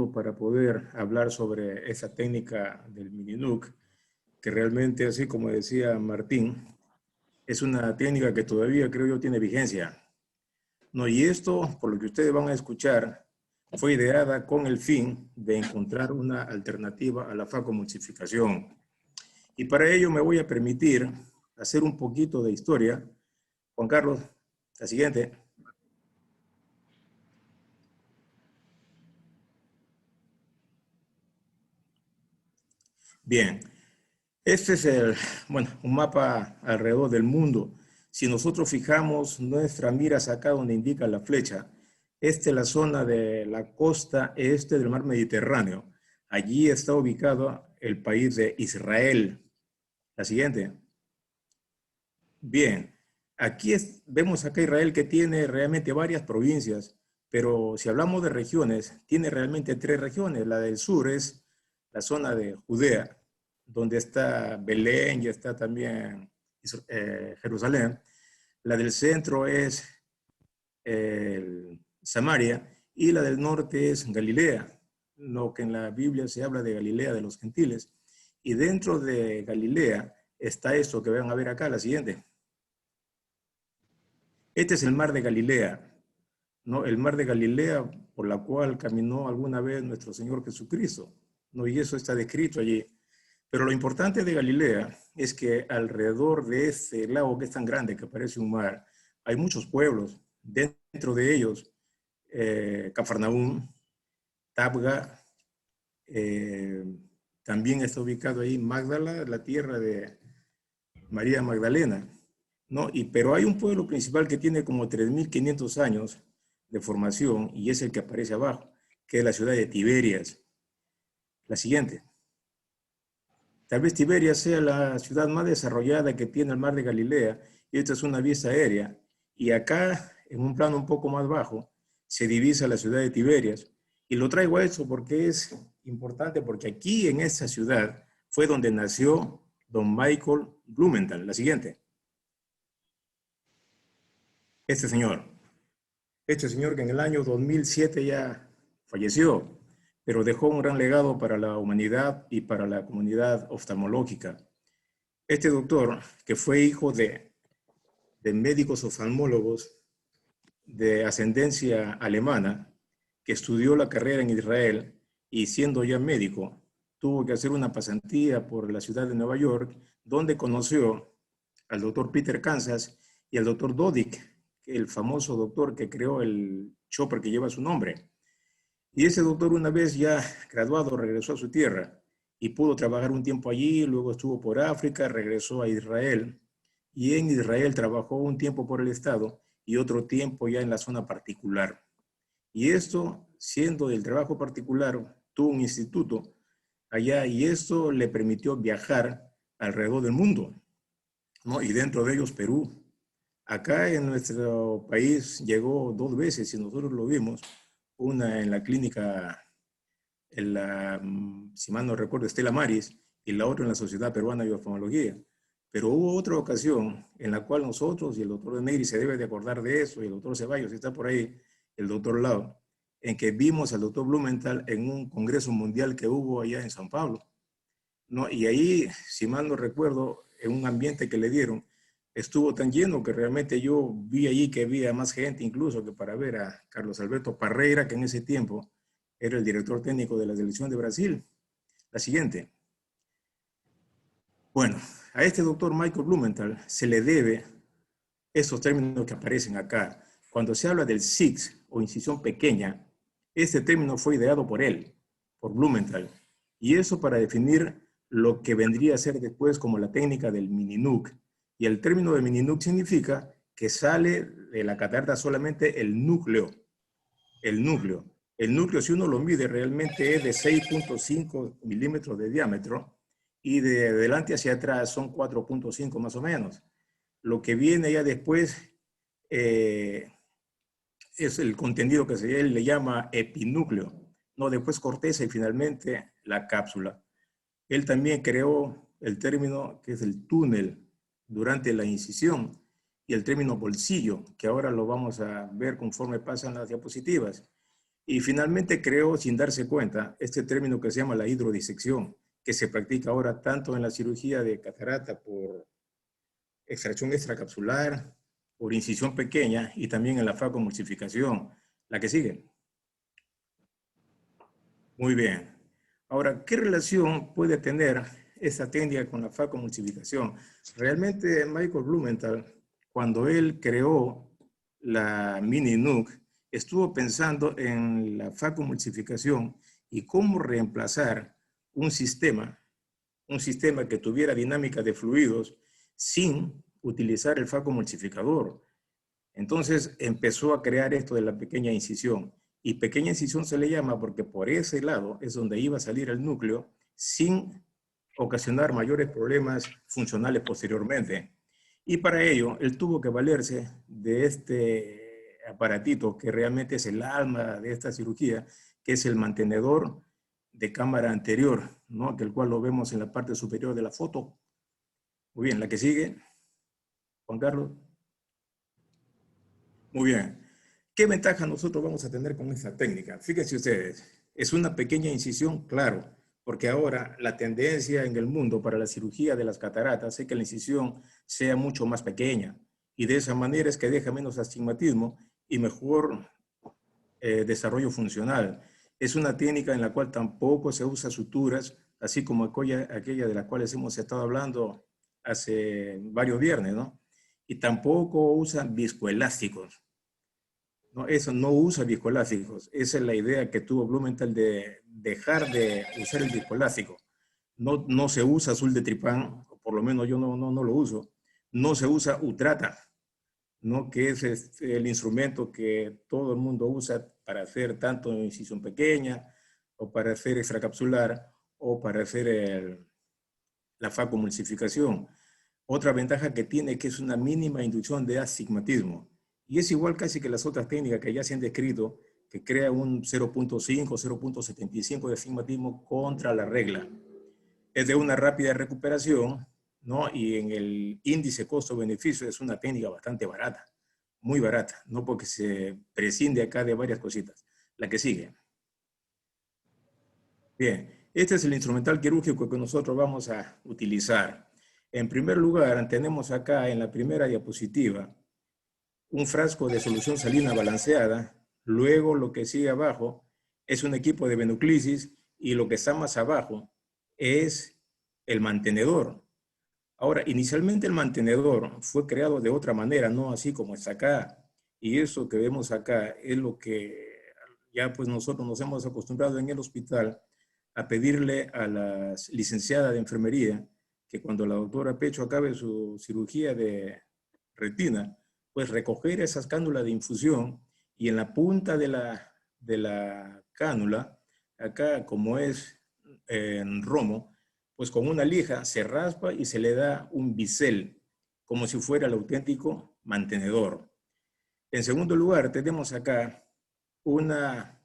tiempo para poder hablar sobre esa técnica del mini-nuc, que realmente, así como decía Martín, es una técnica que todavía creo yo tiene vigencia. No, y esto, por lo que ustedes van a escuchar, fue ideada con el fin de encontrar una alternativa a la facomulsificación. Y para ello me voy a permitir hacer un poquito de historia. Juan Carlos, la siguiente. Bien, este es un mapa alrededor del mundo. Si nosotros fijamos nuestra mira acá donde indica la flecha, esta es la zona de la costa este del mar Mediterráneo. Allí está ubicado el país de Israel. La siguiente. Bien, vemos acá Israel que tiene realmente varias provincias, pero si hablamos de regiones, tiene realmente tres regiones. La del sur es la zona de Judea, donde está Belén y está también Jerusalén. La del centro es Samaria y la del norte es Galilea, lo que en la Biblia se habla de Galilea de los gentiles. Y dentro de Galilea está esto que van a ver acá, la siguiente. Este es el mar de Galilea, ¿no? El mar de Galilea por la cual caminó alguna vez nuestro Señor Jesucristo, ¿no? Y eso está descrito allí. Pero lo importante de Galilea es que alrededor de este lago que es tan grande, que parece un mar, hay muchos pueblos. Dentro de ellos, Cafarnaúm, Tabga, también está ubicado ahí Magdala, la tierra de María Magdalena, ¿no? Pero hay un pueblo principal que tiene como 3.500 años de formación y es el que aparece abajo, que es la ciudad de Tiberias. La siguiente. Tal vez Tiberias sea la ciudad más desarrollada que tiene el mar de Galilea y esta es una vista aérea. Y acá, en un plano un poco más bajo, se divisa la ciudad de Tiberias. Y lo traigo a eso porque es importante, porque aquí en esta ciudad fue donde nació don Michael Blumenthal. La siguiente. Este señor que en el año 2007 ya falleció, pero dejó un gran legado para la humanidad y para la comunidad oftalmológica. Este doctor, que fue hijo de médicos oftalmólogos de ascendencia alemana, que estudió la carrera en Israel y siendo ya médico, tuvo que hacer una pasantía por la ciudad de Nueva York, donde conoció al doctor Peter Kansas y al doctor Dodig, el famoso doctor que creó el chopper que lleva su nombre. Y ese doctor, una vez ya graduado, regresó a su tierra y pudo trabajar un tiempo allí, luego estuvo por África, regresó a Israel y en Israel trabajó un tiempo por el Estado y otro tiempo ya en la zona particular. Y esto, siendo del trabajo particular, tuvo un instituto allá y esto le permitió viajar alrededor del mundo, ¿no? Y dentro de ellos Perú. Acá en nuestro país llegó 2 veces y nosotros lo vimos, una en la clínica, si mal no recuerdo, Estela Maris, y la otra en la Sociedad Peruana de Oftalmología. Pero hubo otra ocasión en la cual nosotros, y el doctor Negri se debe de acordar de eso, y el doctor Ceballos está por ahí, el doctor Lau, en que vimos al doctor Blumenthal en un congreso mundial que hubo allá en San Pablo, ¿no? Y ahí, si mal no recuerdo, en un ambiente que le dieron, estuvo tan lleno que realmente yo vi allí que había más gente incluso que para ver a Carlos Alberto Parreira, que en ese tiempo era el director técnico de la selección de Brasil. La siguiente. Bueno, a este doctor Michael Blumenthal se le debe esos términos que aparecen acá. Cuando se habla del six o incisión pequeña, este término fue ideado por él, por Blumenthal. Y eso para definir lo que vendría a ser después como la técnica del mini-nuc. Y el término de mini-nuc significa que sale de la catarata solamente el núcleo. El núcleo. El núcleo, si uno lo mide, realmente es de 6.5 milímetros de diámetro y de adelante hacia atrás son 4.5 más o menos. Lo que viene ya después es el contenido que él le llama epinúcleo, no, después corteza y finalmente la cápsula. Él también creó el término que es el túnel durante la incisión y el término bolsillo, que ahora lo vamos a ver conforme pasan las diapositivas. Y finalmente creó, sin darse cuenta, este término que se llama la hidrodisección, que se practica ahora tanto en la cirugía de catarata por extracción extracapsular, por incisión pequeña y también en la facomulsificación. La que sigue. Muy bien. Ahora, ¿qué relación puede tener esta técnica con la facomulsificación? Realmente Michael Blumenthal, cuando él creó la mini nuc, estuvo pensando en la facomulsificación y cómo reemplazar un sistema que tuviera dinámica de fluidos sin utilizar el facomulsificador. Entonces empezó a crear esto de la pequeña incisión. Y pequeña incisión se le llama porque por ese lado es donde iba a salir el núcleo sin ocasionar mayores problemas funcionales posteriormente. Y para ello, él tuvo que valerse de este aparatito que realmente es el alma de esta cirugía, que es el mantenedor de cámara anterior, ¿no? Que el cual lo vemos en la parte superior de la foto. Muy bien, la que sigue, Juan Carlos. Muy bien. ¿Qué ventaja nosotros vamos a tener con esta técnica? Fíjense ustedes, es una pequeña incisión, claro, porque ahora la tendencia en el mundo para la cirugía de las cataratas es que la incisión sea mucho más pequeña y de esa manera es que deja menos astigmatismo y mejor desarrollo funcional. Es una técnica en la cual tampoco se usa suturas, así como aquella de las cuales hemos estado hablando hace varios viernes, ¿no? Y tampoco usan viscoelásticos. No, eso no usa viscoelásticos. Esa es la idea que tuvo Blumenthal de dejar de usar el viscoelástico. No se usa azul de tripán, o por lo menos yo no lo uso. No se usa utrata, ¿no? Que es el instrumento que todo el mundo usa para hacer tanto incisión pequeña, o para hacer extracapsular, o para hacer la facomulsificación. Otra ventaja que tiene es que es una mínima inducción de astigmatismo. Y es igual casi que las otras técnicas que ya se han descrito, que crea un 0.5, 0.75 de astigmatismo contra la regla. Es de una rápida recuperación, ¿no? Y en el índice costo-beneficio es una técnica bastante barata, muy barata, ¿no? Porque se prescinde acá de varias cositas. La que sigue. Bien, este es el instrumental quirúrgico que nosotros vamos a utilizar. En primer lugar, tenemos acá en la primera diapositiva un frasco de solución salina balanceada. Luego lo que sigue abajo es un equipo de venuclisis y lo que está más abajo es el mantenedor. Ahora, inicialmente el mantenedor fue creado de otra manera, no así como está acá. Y eso que vemos acá es lo que ya pues nosotros nos hemos acostumbrado en el hospital a pedirle a la licenciada de enfermería que cuando la doctora Pecho acabe su cirugía de retina, pues recoger esas cánulas de infusión y en la punta de la cánula, acá como es en romo, pues con una lija se raspa y se le da un bisel, como si fuera el auténtico mantenedor. En segundo lugar, tenemos acá una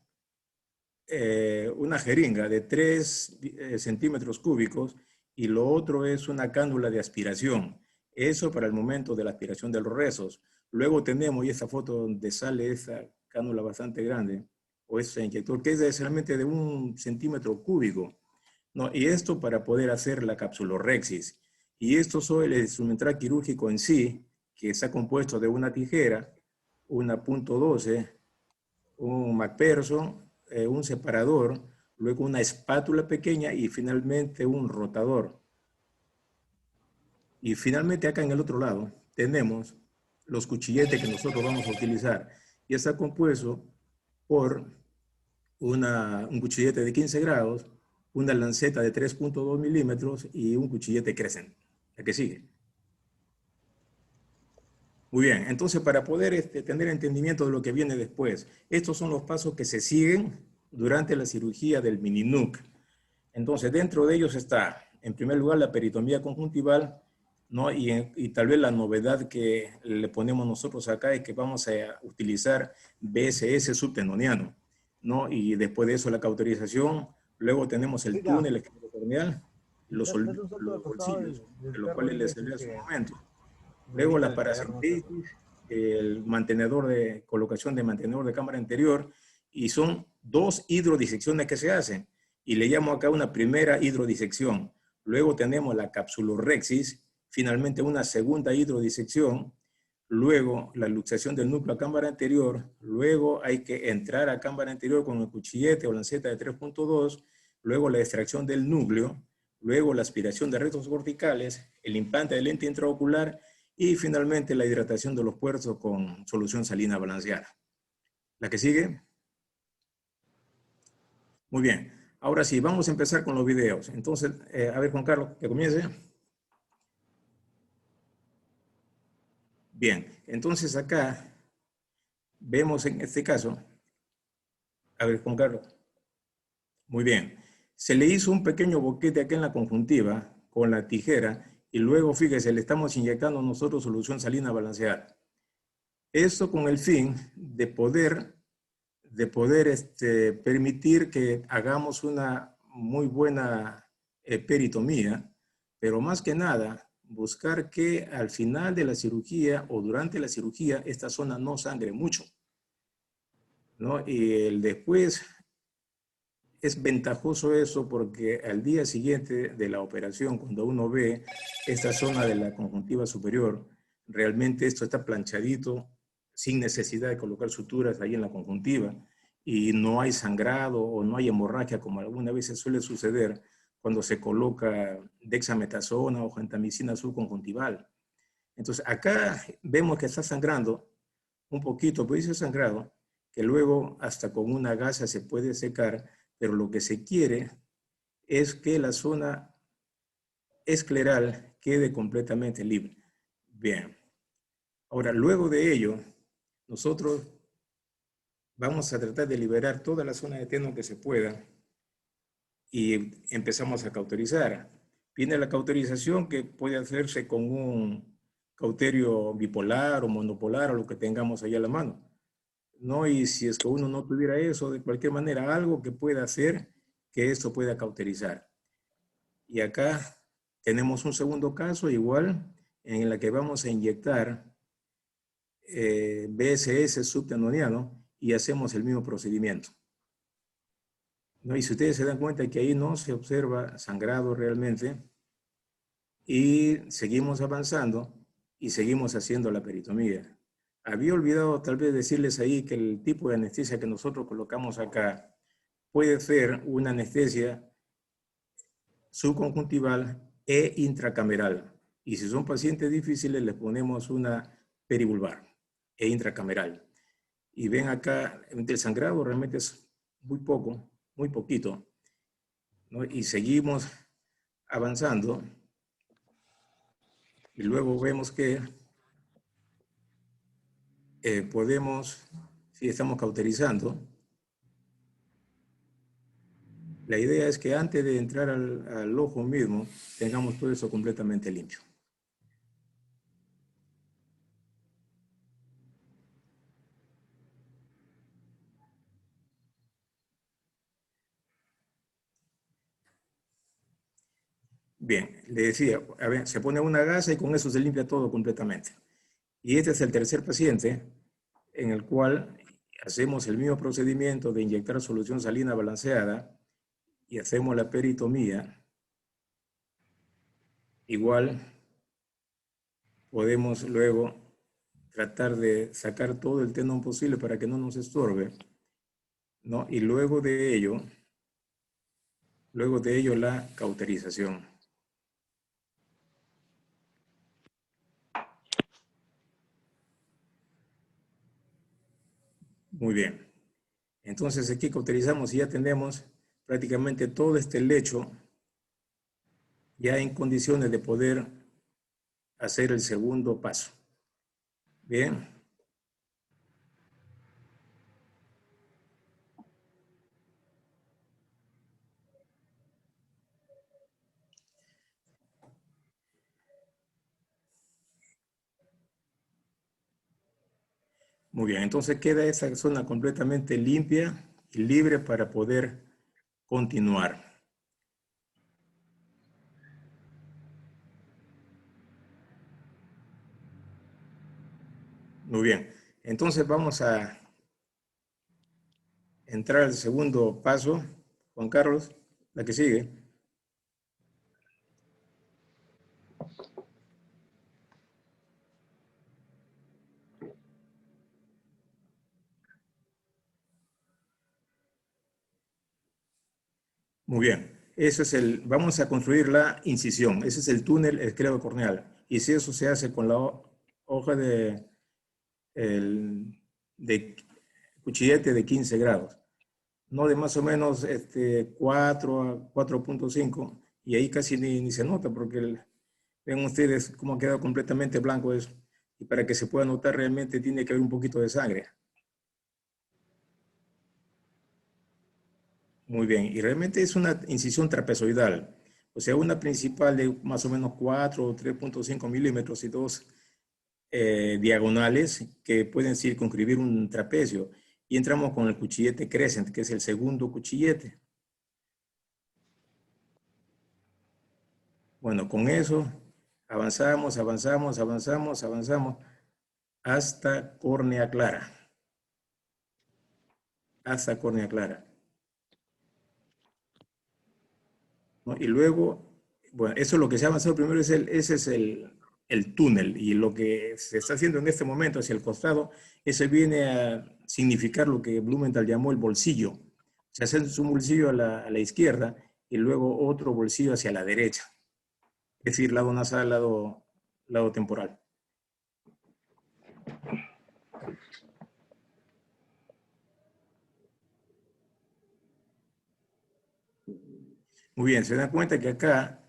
jeringa de 3 centímetros cúbicos y lo otro es una cánula de aspiración. Eso para el momento de la aspiración de los rezos. Luego tenemos, y esta foto donde sale esa cánula bastante grande, o ese inyector, que es realmente de 1 centímetro cúbico, ¿no? Y esto para poder hacer la capsulorhexis. Y esto es el instrumental quirúrgico en sí, que está compuesto de una tijera, una .12, un McPherson, un separador, luego una espátula pequeña y finalmente un rotador. Y finalmente acá en el otro lado tenemos los cuchilletes que nosotros vamos a utilizar. Y está compuesto por un cuchillete de 15 grados, una lanceta de 3.2 milímetros y un cuchillete Crescent. La que sigue. Muy bien, entonces para poder tener entendimiento de lo que viene después, estos son los pasos que se siguen durante la cirugía del mini nuc. Entonces dentro de ellos está, en primer lugar, la peritomía conjuntival, ¿no? Y tal vez la novedad que le ponemos nosotros acá es que vamos a utilizar BSS subtenoniano, ¿no? Y después de eso la cauterización, luego tenemos el Oiga, túnel esclerocorneal, los date un salto de costado bolsillos, de del los perro cuales les imbécil hablé hace un que momento. me Luego vino a la distraer, no sé. paracentesis, el mantenedor de colocación de mantenedor de cámara anterior y son 2 hidrodisecciones que se hacen. Y le llamo acá una primera hidrodisección. Luego tenemos la capsulorhexis, finalmente una segunda hidrodisección, luego la luxación del núcleo a cámara anterior, luego hay que entrar a cámara anterior con el cuchillete o lanceta de 3.2, luego la extracción del núcleo, luego la aspiración de restos corticales, el implante de lente intraocular y finalmente la hidratación de los puertos con solución salina balanceada. ¿La que sigue? Muy bien. Ahora sí, vamos a empezar con los videos. Entonces, a ver, Juan Carlos, que comience. Bien, entonces acá vemos en este caso, a ver, Juan Carlos, muy bien. Se le hizo un pequeño boquete aquí en la conjuntiva con la tijera y luego, fíjese, le estamos inyectando nosotros solución salina balanceada. Esto con el fin de poder permitir que hagamos una muy buena peritomía, pero más que nada buscar que al final de la cirugía o durante la cirugía esta zona no sangre mucho, ¿no? Y el después es ventajoso eso porque al día siguiente de la operación, cuando uno ve esta zona de la conjuntiva superior, realmente esto está planchadito, sin necesidad de colocar suturas ahí en la conjuntiva, y no hay sangrado o no hay hemorragia como algunas veces suele suceder cuando se coloca dexametasona o gentamicina subconjuntival. Entonces acá vemos que está sangrando un poquito, pues dice sangrado, que luego hasta con una gasa se puede secar, pero lo que se quiere es que la zona escleral quede completamente libre. Bien, ahora luego de ello, nosotros vamos a tratar de liberar toda la zona de teno que se pueda y empezamos a cauterizar. Viene la cauterización que puede hacerse con un cauterio bipolar o monopolar o lo que tengamos ahí a la mano, ¿no? Y si es que uno no tuviera eso, de cualquier manera, algo que pueda hacer que esto pueda cauterizar. Y acá tenemos un segundo caso igual en el que vamos a inyectar BSS subtenoniano y hacemos el mismo procedimiento, ¿no? Y si ustedes se dan cuenta que ahí no se observa sangrado realmente y seguimos avanzando y seguimos haciendo la peritomía. Había olvidado tal vez decirles ahí que el tipo de anestesia que nosotros colocamos acá puede ser una anestesia subconjuntival e intracameral. Y si son pacientes difíciles, les ponemos una perivulvar e intracameral. Y ven acá, el sangrado realmente es muy poco, muy poquito, ¿no? Y seguimos avanzando y luego vemos que podemos, si estamos cauterizando, la idea es que antes de entrar al ojo mismo, tengamos todo eso completamente limpio. Bien, le decía, a ver, se pone una gasa y con eso se limpia todo completamente. Y este es el tercer paciente en el cual hacemos el mismo procedimiento de inyectar solución salina balanceada y hacemos la peritomía. Igual podemos luego tratar de sacar todo el tendón posible para que no nos estorbe, ¿no? Y luego de ello la cauterización. Muy bien. Entonces aquí cauterizamos y ya tenemos prácticamente todo este lecho ya en condiciones de poder hacer el segundo paso. Bien. Muy bien, entonces queda esa zona completamente limpia y libre para poder continuar. Muy bien, entonces vamos a entrar al segundo paso, Juan Carlos, la que sigue. Muy bien. Eso es vamos a construir la incisión. Ese es el túnel esclerocorneal. Y si eso se hace con la hoja de cuchillete de 15 grados, no de más o menos 4 a 4.5, y ahí casi ni se nota porque ven ustedes cómo ha quedado completamente blanco eso. Y para que se pueda notar realmente tiene que haber un poquito de sangre. Muy bien, y realmente es una incisión trapezoidal, o sea, una principal de más o menos 4 o 3.5 milímetros y dos diagonales que pueden circunscribir un trapecio. Y entramos con el cuchillete crescent, que es el segundo cuchillete. Bueno, con eso avanzamos, avanzamos, avanzamos, avanzamos hasta córnea clara. Hasta córnea clara. ¿No? Y luego, bueno, eso es lo que se ha avanzado primero, ese es el túnel. Y lo que se está haciendo en este momento hacia el costado, eso viene a significar lo que Blumenthal llamó el bolsillo. Se hace un bolsillo a la izquierda y luego otro bolsillo hacia la derecha. Es decir, lado nasal, lado temporal. Muy bien, se dan cuenta que acá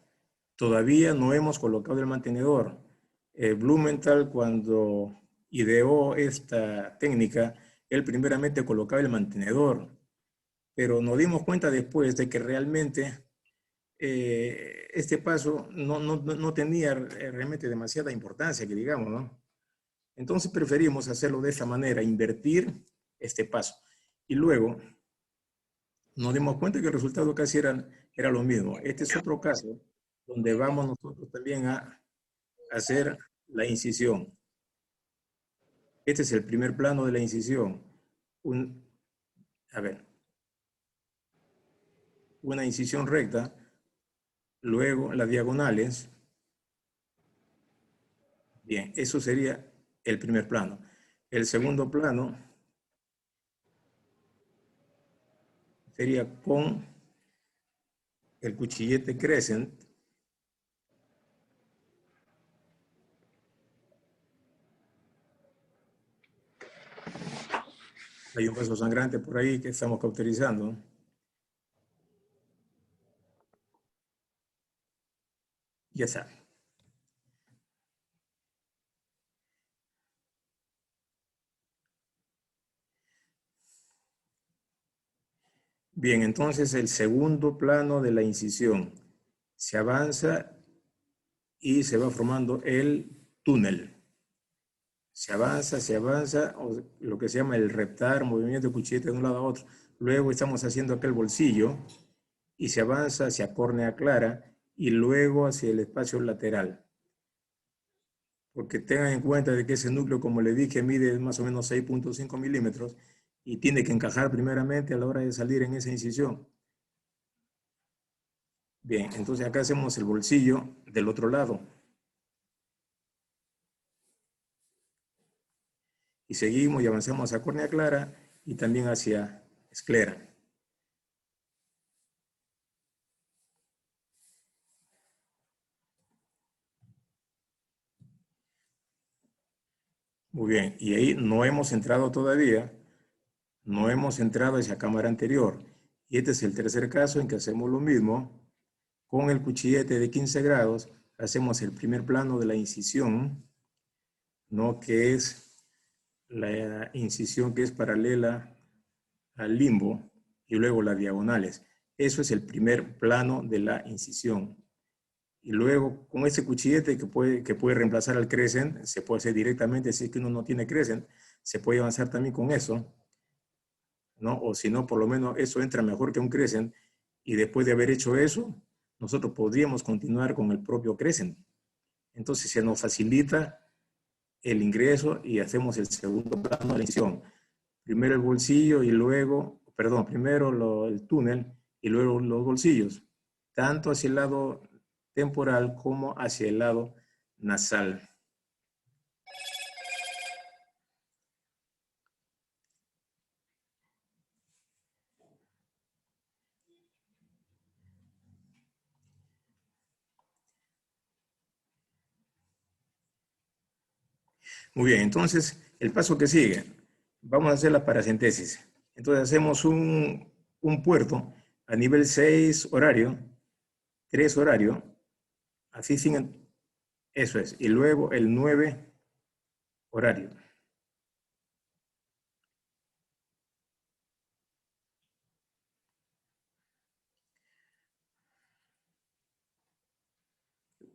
todavía no hemos colocado el mantenedor. Blumenthal, cuando ideó esta técnica, él primeramente colocaba el mantenedor, pero nos dimos cuenta después de que realmente este paso no tenía realmente demasiada importancia, que digamos, ¿no? Entonces preferimos hacerlo de esta manera, invertir este paso. Y luego nos dimos cuenta que el resultado casi era lo mismo. Este es otro caso donde vamos nosotros también a hacer la incisión. Este es el primer plano de la incisión. A ver, una incisión recta, luego las diagonales. Bien, eso sería el primer plano. El segundo plano sería con el cuchillete crescent. Hay un vaso sangrante por ahí que estamos cauterizando. Ya está. Bien, entonces el segundo plano de la incisión. Se avanza y se va formando el túnel. Se avanza, o lo que se llama el reptar, movimiento de cuchillete de un lado a otro. Luego estamos haciendo aquel bolsillo y se avanza hacia córnea clara y luego hacia el espacio lateral. Porque tengan en cuenta de que ese núcleo, como le dije, mide más o menos 6.5 milímetros y tiene que encajar primeramente a la hora de salir en esa incisión. Bien, entonces acá hacemos el bolsillo del otro lado. Y seguimos y avanzamos a córnea clara y también hacia esclera. Muy bien, y ahí no hemos entrado todavía, no hemos entrado a esa cámara anterior. Y este es el tercer caso en que hacemos lo mismo. Con el cuchillete de 15 grados, hacemos el primer plano de la incisión, ¿no? Que es la incisión que es paralela al limbo y luego las diagonales. Eso es el primer plano de la incisión. Y luego, con ese cuchillete que puede reemplazar al crescent, se puede hacer directamente, si es que uno no tiene crescent, se puede avanzar también con eso, ¿no? O si no, por lo menos eso entra mejor que un crescent. Y después de haber hecho eso, nosotros podríamos continuar con el propio crescent. Entonces se nos facilita el ingreso y hacemos el segundo plano de la incisión. Primero el bolsillo y luego perdón, primero el túnel y luego los bolsillos, tanto hacia el lado temporal como hacia el lado nasal. Muy bien, entonces el paso que sigue, vamos a hacer la paracentesis. Entonces hacemos un puerto a nivel 6 horario, 3 horario, así sin, eso es, y luego el 9 horario.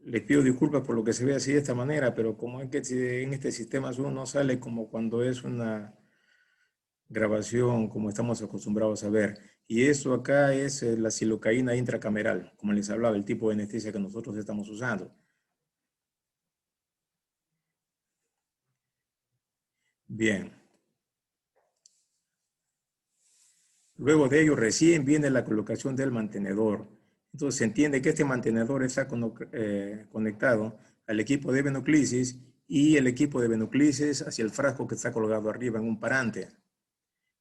Les pido disculpas por lo que se ve así de esta manera, pero como es que en este sistema Zoom no sale como cuando es una grabación, como estamos acostumbrados a ver. Y eso acá es la silocaína intracameral, como les hablaba, el tipo de anestesia que nosotros estamos usando. Bien. Luego de ello, recién viene la colocación del mantenedor. Entonces se entiende que este mantenedor está conectado al equipo de venoclisis y el equipo de venoclisis hacia el frasco que está colgado arriba en un parante.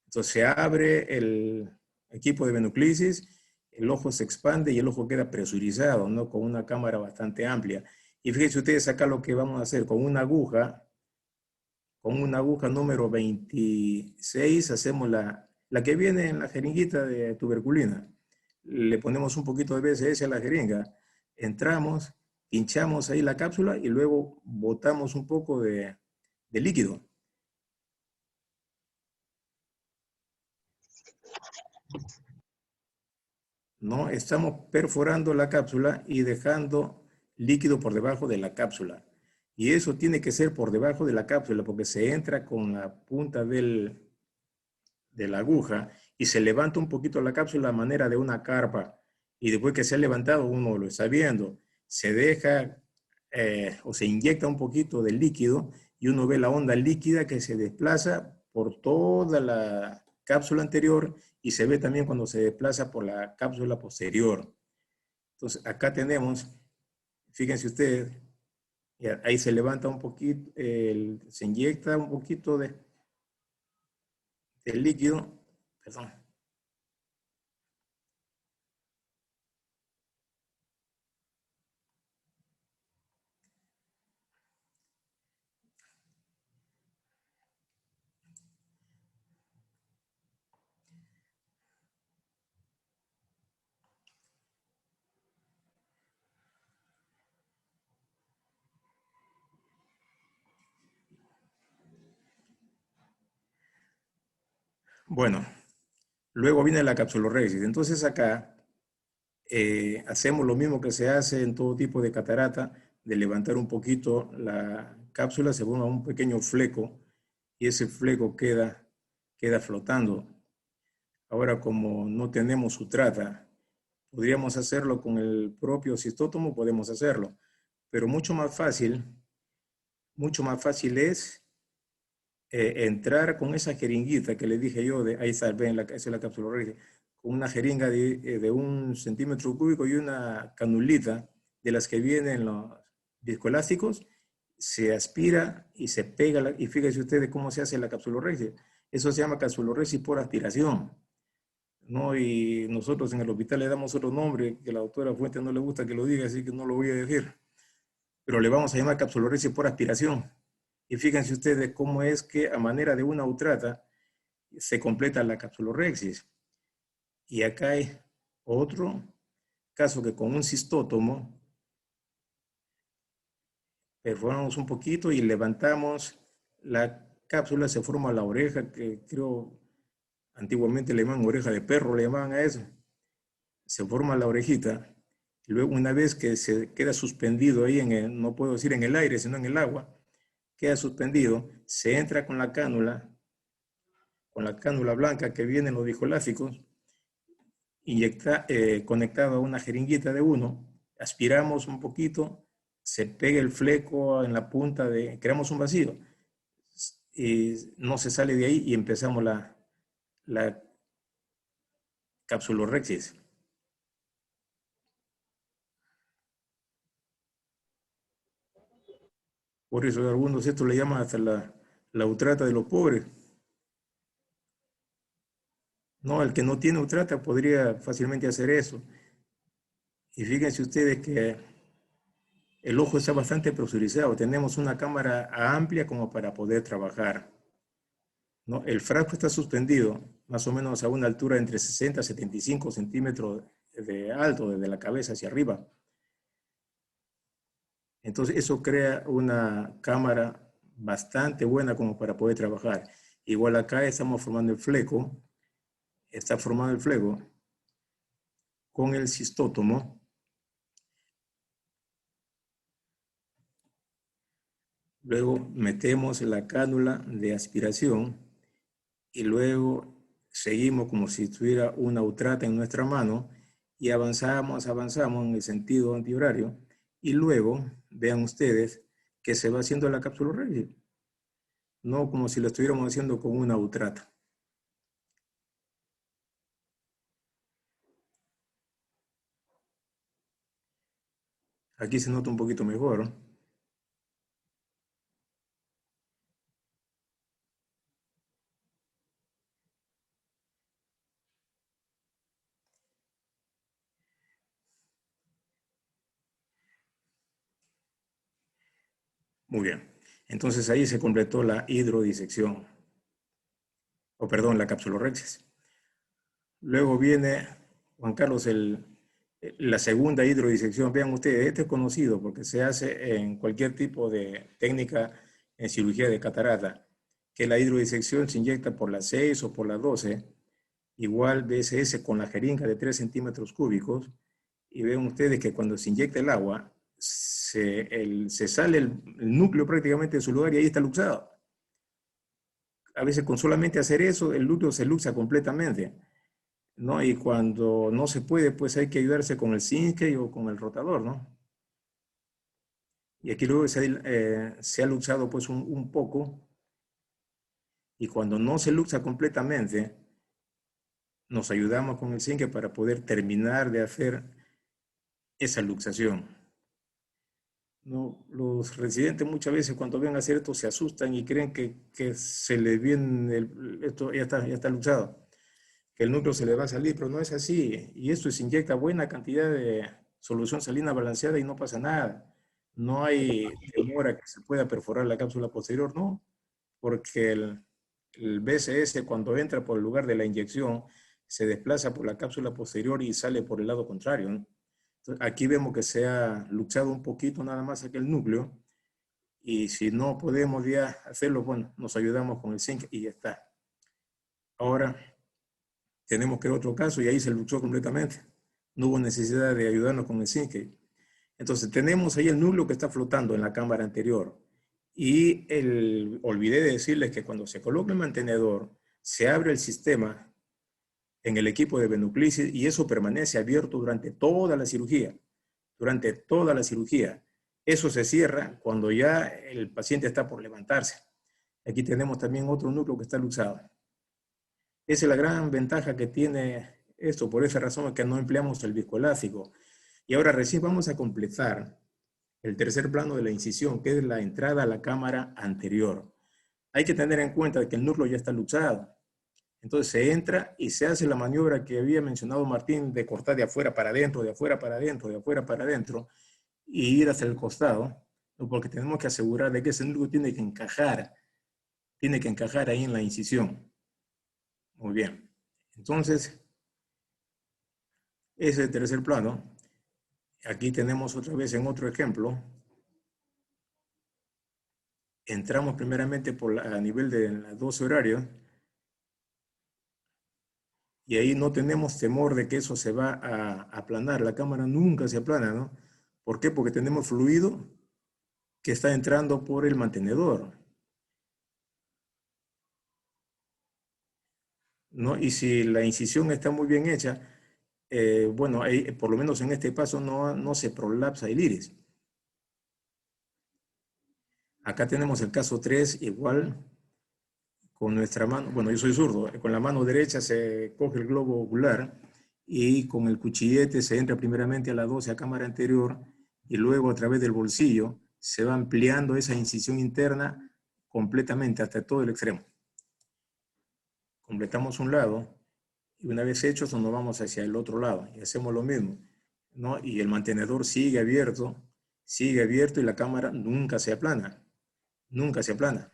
Entonces se abre el equipo de venoclisis, el ojo se expande y el ojo queda presurizado, ¿no? Con una cámara bastante amplia. Y fíjense ustedes acá lo que vamos a hacer con una aguja número 26, hacemos la que viene en la jeringuita de tuberculina. Le ponemos un poquito de BSS a la jeringa, entramos, pinchamos ahí la cápsula y luego botamos un poco de líquido. ¿No? Estamos perforando la cápsula y dejando líquido por debajo de la cápsula. Y eso tiene que ser por debajo de la cápsula porque se entra con la punta de la aguja y se levanta un poquito la cápsula a manera de una carpa. Y después que se ha levantado, uno lo está viendo, se deja o se inyecta un poquito de líquido y uno ve la onda líquida que se desplaza por toda la cápsula anterior y se ve también cuando se desplaza por la cápsula posterior. Entonces, acá tenemos, fíjense ustedes, ahí se levanta un poquito, se inyecta un poquito de líquido, perdón. Bueno, luego viene la capsulorrexis. Entonces acá hacemos lo mismo que se hace en todo tipo de catarata, de levantar un poquito la cápsula, se forma un pequeño fleco y ese fleco queda flotando. Ahora, como no tenemos sutrata, podríamos hacerlo con el propio cistótomo, podemos hacerlo, pero mucho más fácil es entrar con esa jeringuita que le dije yo, ahí está, ven, esa es la cápsula rígida, con una jeringa de 1 centímetro cúbico y una canulita de las que vienen los viscoelásticos, se aspira y se pega, y fíjense ustedes cómo se hace la capsulorexia. Eso se llama capsulorexia por aspiración, ¿no? Y nosotros en el hospital le damos otro nombre que la doctora Fuentes no le gusta que lo diga, así que no lo voy a decir, pero le vamos a llamar capsulorexia por aspiración. Y fíjense ustedes cómo es que a manera de una utrata se completa la capsulorexis. Y acá hay otro caso que con un cistótomo perforamos un poquito y levantamos la cápsula, se forma la oreja, que creo antiguamente le llamaban oreja de perro, le llamaban a eso. Se forma la orejita. Y luego una vez que se queda suspendido ahí, no puedo decir en el aire, sino en el agua, queda suspendido, se entra con la cánula blanca que viene en los discolásicos, conectado a una jeringuita de uno, aspiramos un poquito, se pega el fleco en la punta creamos un vacío, y no se sale de ahí y empezamos la capsulorhexis. Por eso algunos esto le llaman hasta la utrata de los pobres. No, el que no tiene utrata podría fácilmente hacer eso. Y fíjense ustedes que el ojo está bastante presurizado. Tenemos una cámara amplia como para poder trabajar, ¿no? El frasco está suspendido más o menos a una altura entre 60 y 75 centímetros de alto, desde la cabeza hacia arriba. Entonces eso crea una cámara bastante buena como para poder trabajar. Igual acá estamos formando el fleco, está formando el fleco con el cistótomo. Luego metemos la cánula de aspiración y luego seguimos como si tuviera una utrata en nuestra mano y avanzamos en el sentido antihorario y luego vean ustedes que se va haciendo la cápsula rígida, no como si lo estuviéramos haciendo con una utrata. Aquí se nota un poquito mejor, ¿no? Muy bien. Entonces ahí se completó la hidrodisección, o perdón, la capsulorhexis. Luego viene, Juan Carlos, la segunda hidrodisección. Vean ustedes, este es conocido porque se hace en cualquier tipo de técnica en cirugía de catarata, que la hidrodisección se inyecta por las 6 o por las 12, igual BSS con la jeringa de 3 centímetros cúbicos, y ven ustedes que cuando se inyecta el agua, se sale el núcleo prácticamente de su lugar y ahí está luxado. A veces con solamente hacer eso, el núcleo se luxa completamente, ¿no? Y cuando no se puede, pues hay que ayudarse con el Sinskey o con el rotador, ¿no? Y aquí luego se ha luxado pues un poco, y cuando no se luxa completamente, nos ayudamos con el Sinskey para poder terminar de hacer esa luxación. No, los residentes muchas veces cuando ven hacer esto se asustan y creen que se les viene, esto ya está luxado, que el núcleo se le va a salir, pero no es así. Y esto se inyecta buena cantidad de solución salina balanceada y no pasa nada. No hay temor a que se pueda perforar la cápsula posterior, no, porque el BCS cuando entra por el lugar de la inyección se desplaza por la cápsula posterior y sale por el lado contrario, ¿no? Entonces, aquí vemos que se ha luxado un poquito nada más aquel núcleo, y si no podemos ya hacerlo, bueno, nos ayudamos con el zinc y ya está. Ahora tenemos que ver otro caso y ahí se luxó completamente. No hubo necesidad de ayudarnos con el zinc. Entonces tenemos ahí el núcleo que está flotando en la cámara anterior. Y olvidé de decirles que cuando se coloca el mantenedor, se abre el sistema en el equipo de Benuclisis y eso permanece abierto durante toda la cirugía. Durante toda la cirugía. Eso se cierra cuando ya el paciente está por levantarse. Aquí tenemos también otro núcleo que está luxado. Esa es la gran ventaja que tiene esto. Por esa razón es que no empleamos el viscoelástico. Y ahora recién vamos a completar el tercer plano de la incisión, que es la entrada a la cámara anterior. Hay que tener en cuenta que el núcleo ya está luxado. Entonces se entra y se hace la maniobra que había mencionado Martín de cortar de afuera para adentro, de afuera para adentro, de afuera para adentro y ir hacia el costado, ¿no? Porque tenemos que asegurar de que ese núcleo tiene que encajar ahí en la incisión. Muy bien. Entonces, ese es el tercer plano. Aquí tenemos otra vez en otro ejemplo. Entramos primeramente a nivel de las 12 horarios y ahí no tenemos temor de que eso se va a aplanar. La cámara nunca se aplana, ¿no? ¿Por qué? Porque tenemos fluido que está entrando por el mantenedor, ¿no? Y si la incisión está muy bien hecha, bueno, ahí, por lo menos en este paso no se prolapsa el iris. Acá tenemos el caso 3, igual con nuestra mano, bueno, yo soy zurdo, con la mano derecha se coge el globo ocular y con el cuchillete se entra primeramente a la 12 a cámara anterior y luego a través del bolsillo se va ampliando esa incisión interna completamente hasta todo el extremo. Completamos un lado y una vez hecho eso nos vamos hacia el otro lado y hacemos lo mismo, ¿no? Y el mantenedor sigue abierto y la cámara nunca se aplana, nunca se aplana.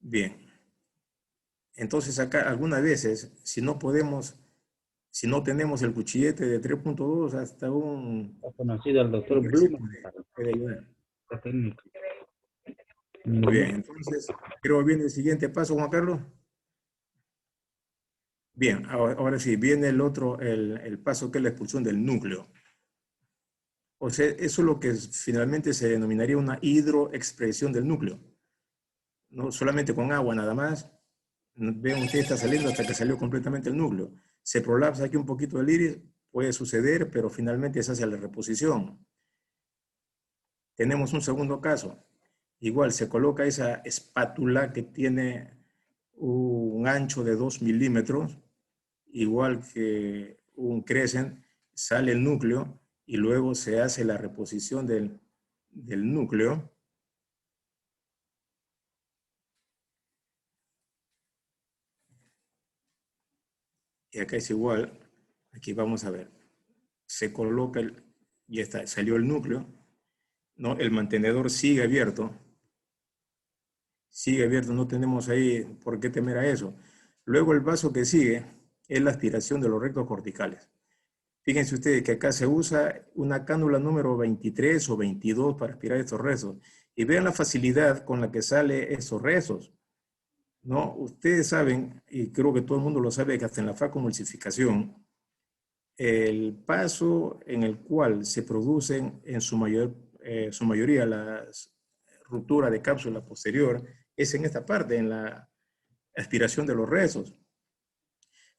Bien, entonces acá algunas veces, si no tenemos el cuchillete de 3.2 hasta ¿Ha conocido al un doctor Percy Blumenthal, puede ayudar. la técnica? Muy bien, entonces creo que viene el siguiente paso, Juan Carlos. Bien, ahora sí, viene el otro, el paso que es la expulsión del núcleo. O sea, eso es lo que finalmente se denominaría una hidroexpresión del núcleo. No solamente con agua nada más. Vean usted está saliendo hasta que salió completamente el núcleo. Se prolapsa aquí un poquito el iris, puede suceder, pero finalmente se hace la reposición. Tenemos un segundo caso. Igual se coloca esa espátula que tiene un ancho de 2 milímetros, igual que un crescent, sale el núcleo y luego se hace la reposición del núcleo. Y acá es igual, aquí vamos a ver, se coloca, ya está, salió el núcleo, ¿no? El mantenedor sigue abierto, no tenemos ahí por qué temer a eso. Luego el paso que sigue es la aspiración de los rectos corticales. Fíjense ustedes que acá se usa una cánula número 23 o 22 para aspirar estos rezos. Y vean la facilidad con la que sale estos rezos, ¿no? Ustedes saben, y creo que todo el mundo lo sabe, que hasta en la facomulsificación, el paso en el cual se producen en su mayoría las rupturas de cápsula posterior es en esta parte, en la aspiración de los rezos.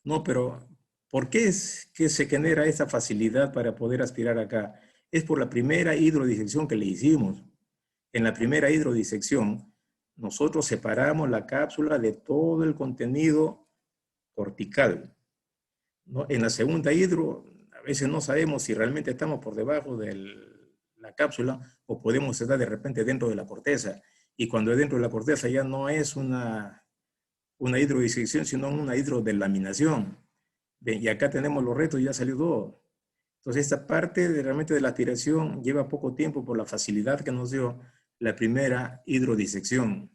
No, pero ¿por qué es que se genera esa facilidad para poder aspirar acá? Es por la primera hidrodisección que le hicimos. En la primera hidrodisección, nosotros separamos la cápsula de todo el contenido cortical, ¿no? En la segunda hidro, a veces no sabemos si realmente estamos por debajo de la cápsula o podemos estar de repente dentro de la corteza. Y cuando es dentro de la corteza ya no es una hidrodisección, sino una hidrodelaminación. Bien, y acá tenemos los retos y ya salió todo. Entonces, esta parte realmente de la aspiración lleva poco tiempo por la facilidad que nos dio la primera hidrodisección.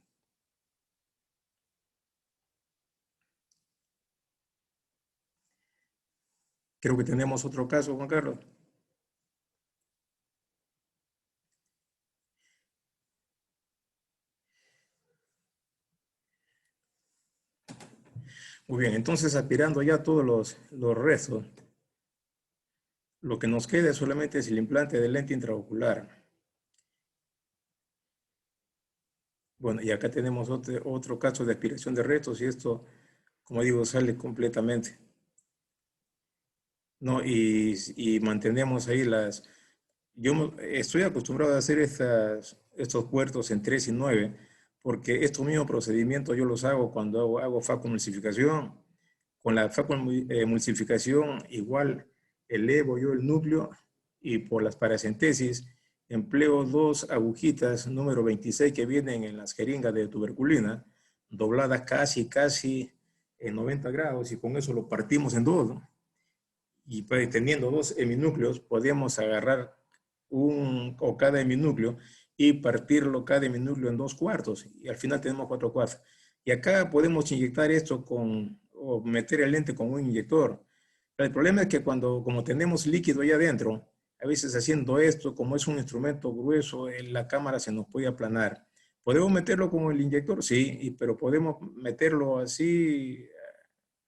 Creo que tenemos otro caso, Juan Carlos. Muy bien, entonces aspirando ya todos los restos, lo que nos queda solamente es el implante de lente intraocular. Bueno, y acá tenemos otro caso de aspiración de restos y esto, como digo, sale completamente, ¿no? Y mantenemos ahí yo estoy acostumbrado a hacer estos puertos en 3 y 9 porque estos mismos procedimientos yo los hago cuando hago facomulsificación. Con la facomulsificación igual elevo yo el núcleo y por las paracentesis empleo dos agujitas número 26 que vienen en las jeringas de tuberculina, dobladas casi en 90 grados y con eso lo partimos en dos, ¿no? Y pues, teniendo dos heminúcleos, podemos agarrar o cada heminúcleo y partirlo cada heminúcleo en 2 cuartos y al final tenemos 4 cuartos. Y acá podemos inyectar esto o meter el lente con un inyector. Pero el problema es que como tenemos líquido ahí adentro, a veces haciendo esto, como es un instrumento grueso, la cámara se nos puede aplanar. ¿Podemos meterlo con el inyector? Sí, pero podemos meterlo así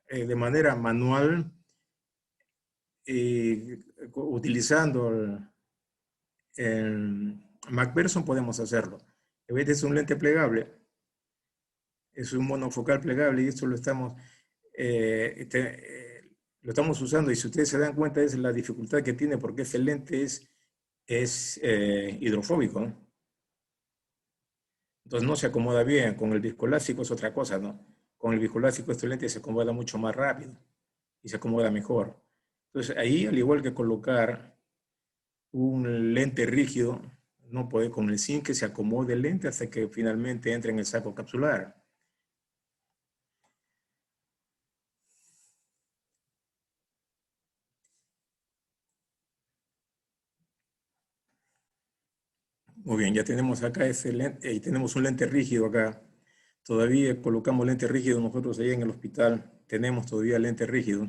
de manera manual y utilizando el Macpherson podemos hacerlo. Este es un lente plegable, es un monofocal plegable y esto lo estamos usando y si ustedes se dan cuenta es la dificultad que tiene porque este lente es hidrofóbico, ¿no? Entonces no se acomoda bien, con el viscoelástico es otra cosa, ¿no? con el viscoelástico este lente se acomoda mucho más rápido y se acomoda mejor. Entonces ahí, al igual que colocar un lente rígido, no puede con el zinc que se acomode el lente hasta que finalmente entre en el saco capsular. Muy bien, ya tenemos acá ese lente, y tenemos un lente rígido acá. Todavía colocamos lente rígido nosotros ahí en el hospital. Tenemos todavía lente rígido.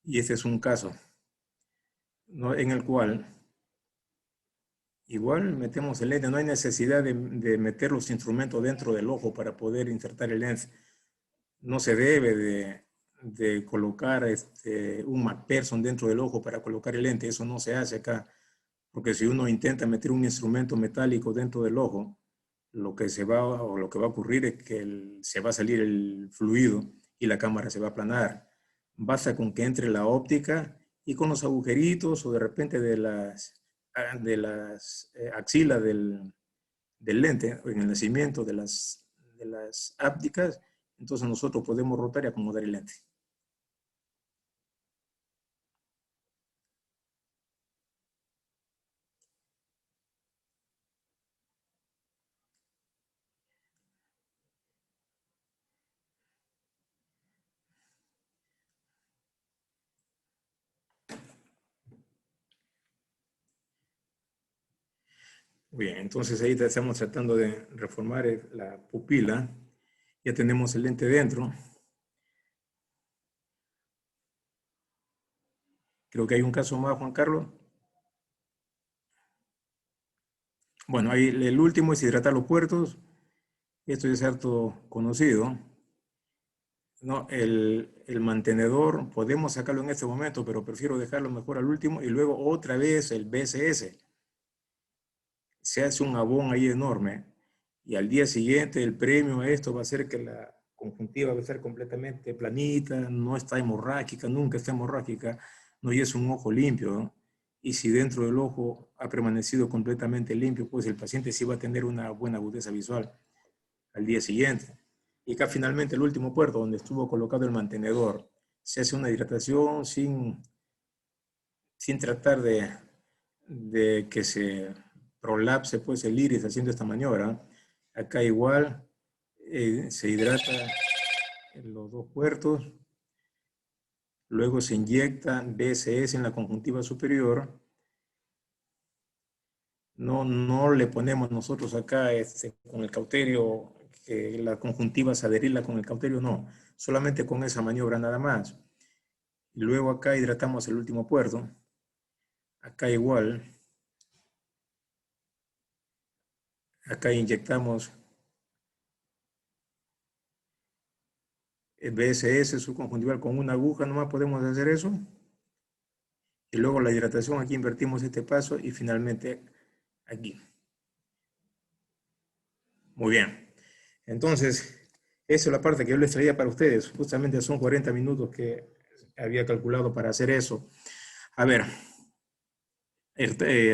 Y este es un caso, ¿no? En el cual igual metemos el lente. No hay necesidad de meter los instrumentos dentro del ojo para poder insertar el lente. No se debe de colocar un McPherson dentro del ojo para colocar el lente. Eso no se hace acá. Porque si uno intenta meter un instrumento metálico dentro del ojo, lo que va a ocurrir es que se va a salir el fluido y la cámara se va a aplanar. Basta con que entre la óptica y con los agujeritos o de repente de las axilas del lente, en el nacimiento de las ápticas, entonces nosotros podemos rotar y acomodar el lente. Bien, entonces ahí estamos tratando de reformar la pupila. Ya tenemos el lente dentro. Creo que hay un caso más, Juan Carlos. Bueno, ahí el último es hidratar los puertos. Esto es harto conocido, ¿no? El mantenedor, podemos sacarlo en este momento, pero prefiero dejarlo mejor al último. Y luego otra vez el BSS. Se hace un abón ahí enorme. Y al día siguiente el premio a esto va a ser que la conjuntiva va a estar completamente planita, no está hemorrágica, nunca está hemorrágica, no, y es un ojo limpio, ¿no? Y si dentro del ojo ha permanecido completamente limpio, pues el paciente sí va a tener una buena agudeza visual al día siguiente. Y acá finalmente el último puerto donde estuvo colocado el mantenedor, se hace una hidratación sin tratar de que se prolapse pues el iris haciendo esta maniobra. Acá igual se hidrata en los dos puertos, luego se inyecta BSS en la conjuntiva superior. No le ponemos nosotros acá con el cauterio, que la conjuntiva se adherirla con el cauterio, no, solamente con esa maniobra nada más. Y luego acá hidratamos el último puerto, acá igual, acá inyectamos el BSS subconjuntival con una aguja, nomás podemos hacer eso. Y luego la hidratación, aquí invertimos este paso y finalmente aquí. Muy bien. Entonces, esa es la parte que yo les traía para ustedes. Justamente son 40 minutos que había calculado para hacer eso. A ver,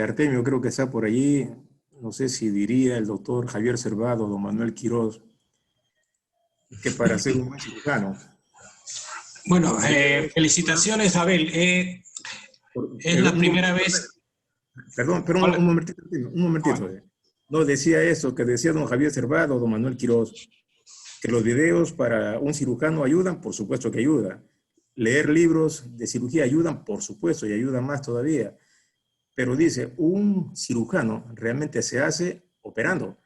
Artemio creo que está por allí. No sé si diría el doctor Javier Cervado, don Manuel Quiroz, que para ser un buen cirujano. Bueno, felicitaciones, Abel. Es la primera vez. Perdón, pero un momentito, un momentito. No decía eso, que decía don Javier Cervado, don Manuel Quiroz, que los videos para un cirujano ayudan, por supuesto que ayuda. Leer libros de cirugía ayudan, por supuesto, y ayudan más todavía. Pero dice, un cirujano realmente se hace operando,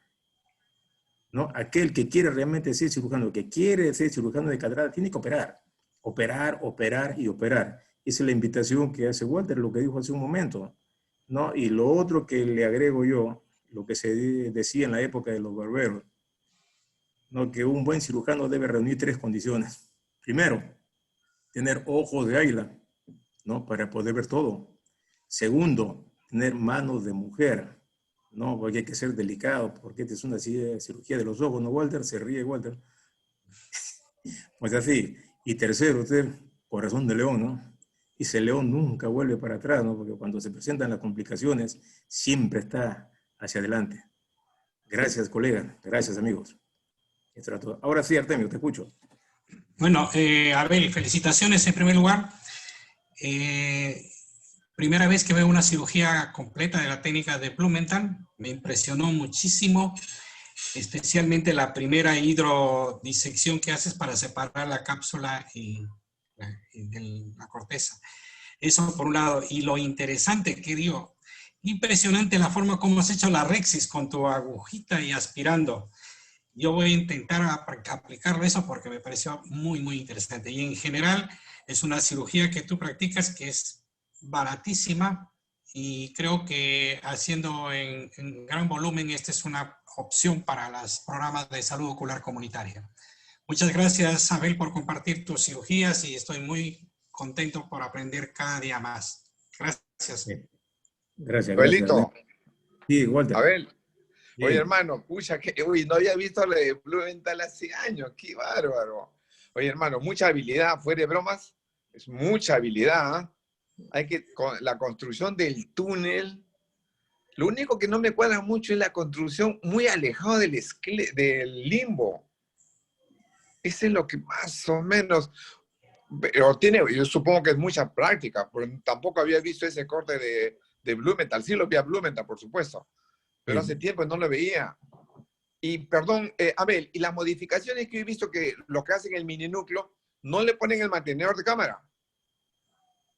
¿no? Aquel que quiere realmente ser cirujano, que quiere ser cirujano de catarata, tiene que operar. Operar, operar y operar. Esa es la invitación que hace Walter, lo que dijo hace un momento, ¿no? Y lo otro que le agrego yo, lo que se decía en la época de los barberos, ¿no? Que un buen cirujano debe reunir 3 condiciones. Primero, tener ojos de águila, ¿no? Para poder ver todo. Segundo, tener manos de mujer, ¿no? Porque hay que ser delicado, porque esta es una cirugía de los ojos, ¿no, Walter? Se ríe Walter. Pues así. Y tercero, usted, corazón de león, ¿no? Y ese león nunca vuelve para atrás, ¿no? Porque cuando se presentan las complicaciones, siempre está hacia adelante. Gracias, colega. Gracias, amigos. Ahora sí, Artemio, te escucho. Bueno, Abel, felicitaciones en primer lugar. Primera vez que veo una cirugía completa de la técnica de Blumenthal. Me impresionó muchísimo, especialmente la primera hidrodisección que haces para separar la cápsula y de la corteza. Eso por un lado. Y lo interesante que digo, impresionante la forma como has hecho la rexis con tu agujita y aspirando. Yo voy a intentar aplicarlo eso porque me pareció muy, muy interesante. Y en general es una cirugía que tú practicas que es baratísima y creo que haciendo en gran volumen esta es una opción para los programas de salud ocular comunitaria. Muchas gracias, Abel, por compartir tus cirugías y estoy muy contento por aprender cada día más. Gracias. Sí. Gracias, gracias. Abelito. Sí, Walter. Abel. Sí. Oye, hermano, pucha, no había visto la de Blumenthal hace años, qué bárbaro. Oye, hermano, mucha habilidad, fuera de bromas, es mucha habilidad. La construcción del túnel, lo único que no me cuadra mucho es la construcción muy alejado del limbo. Ese es lo que más o menos, pero yo supongo que es mucha práctica, porque tampoco había visto ese corte de Blumenthal. Sí lo vi a Blumenthal, por supuesto, pero hace tiempo no lo veía. Y perdón, Abel, y las modificaciones que he visto que lo que hacen el mini núcleo, ¿no le ponen el mantenedor de cámara?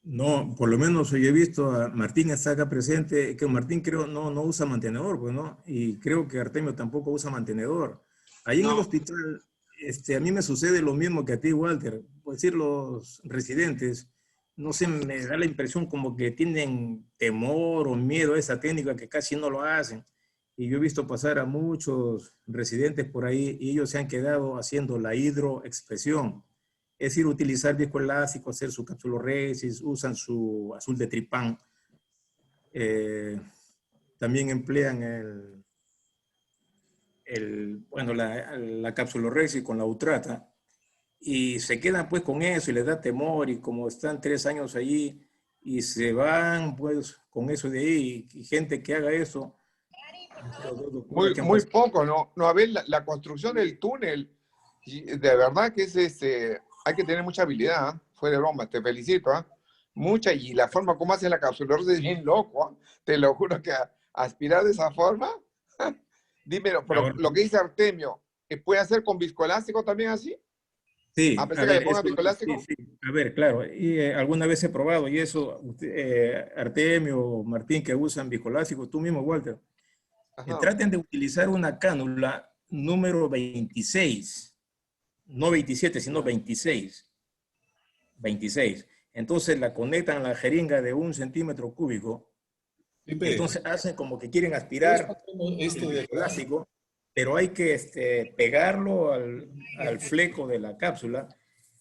No, por lo menos yo he visto a Martín está acá presente, que Martín creo no usa mantenedor, pues no, y creo que Artemio tampoco usa mantenedor. Ahí en el hospital, a mí me sucede lo mismo que a ti, Walter. Por decir, los residentes, no sé, me da la impresión como que tienen temor o miedo a esa técnica que casi no lo hacen. Y yo he visto pasar a muchos residentes por ahí y ellos se han quedado haciendo la hidroexpresión. Es decir, utilizar viscoelástico, hacer su capsulorhexis, usan su azul de tripán. También emplean la capsulorhexis con la utrata y se quedan pues con eso y les da temor y como están 3 años allí y se van pues con eso de ahí y gente que haga eso. Muy poco, ¿no? No, a ver, la construcción del túnel, de verdad que hay que tener mucha habilidad, ¿eh? Fue de broma, te felicito, ¿eh? Mucha, y la forma como hace la capsulorhexis es bien loco, ¿eh? Te lo juro que aspirar de esa forma, dímelo, pero lo que dice Artemio, ¿puede hacer con viscoelástico también así? Sí, a pesar que le ponga viscoelástico. Sí. A ver, claro, y alguna vez he probado y eso, Artemio, Martín, que usan viscoelástico, tú mismo, Walter, traten de utilizar una cánula número 26, no 27, sino 26. 26. Entonces la conectan a la jeringa de 1 centímetro cúbico. Entonces hacen como que quieren aspirar el plástico, pero hay que pegarlo al fleco de la cápsula.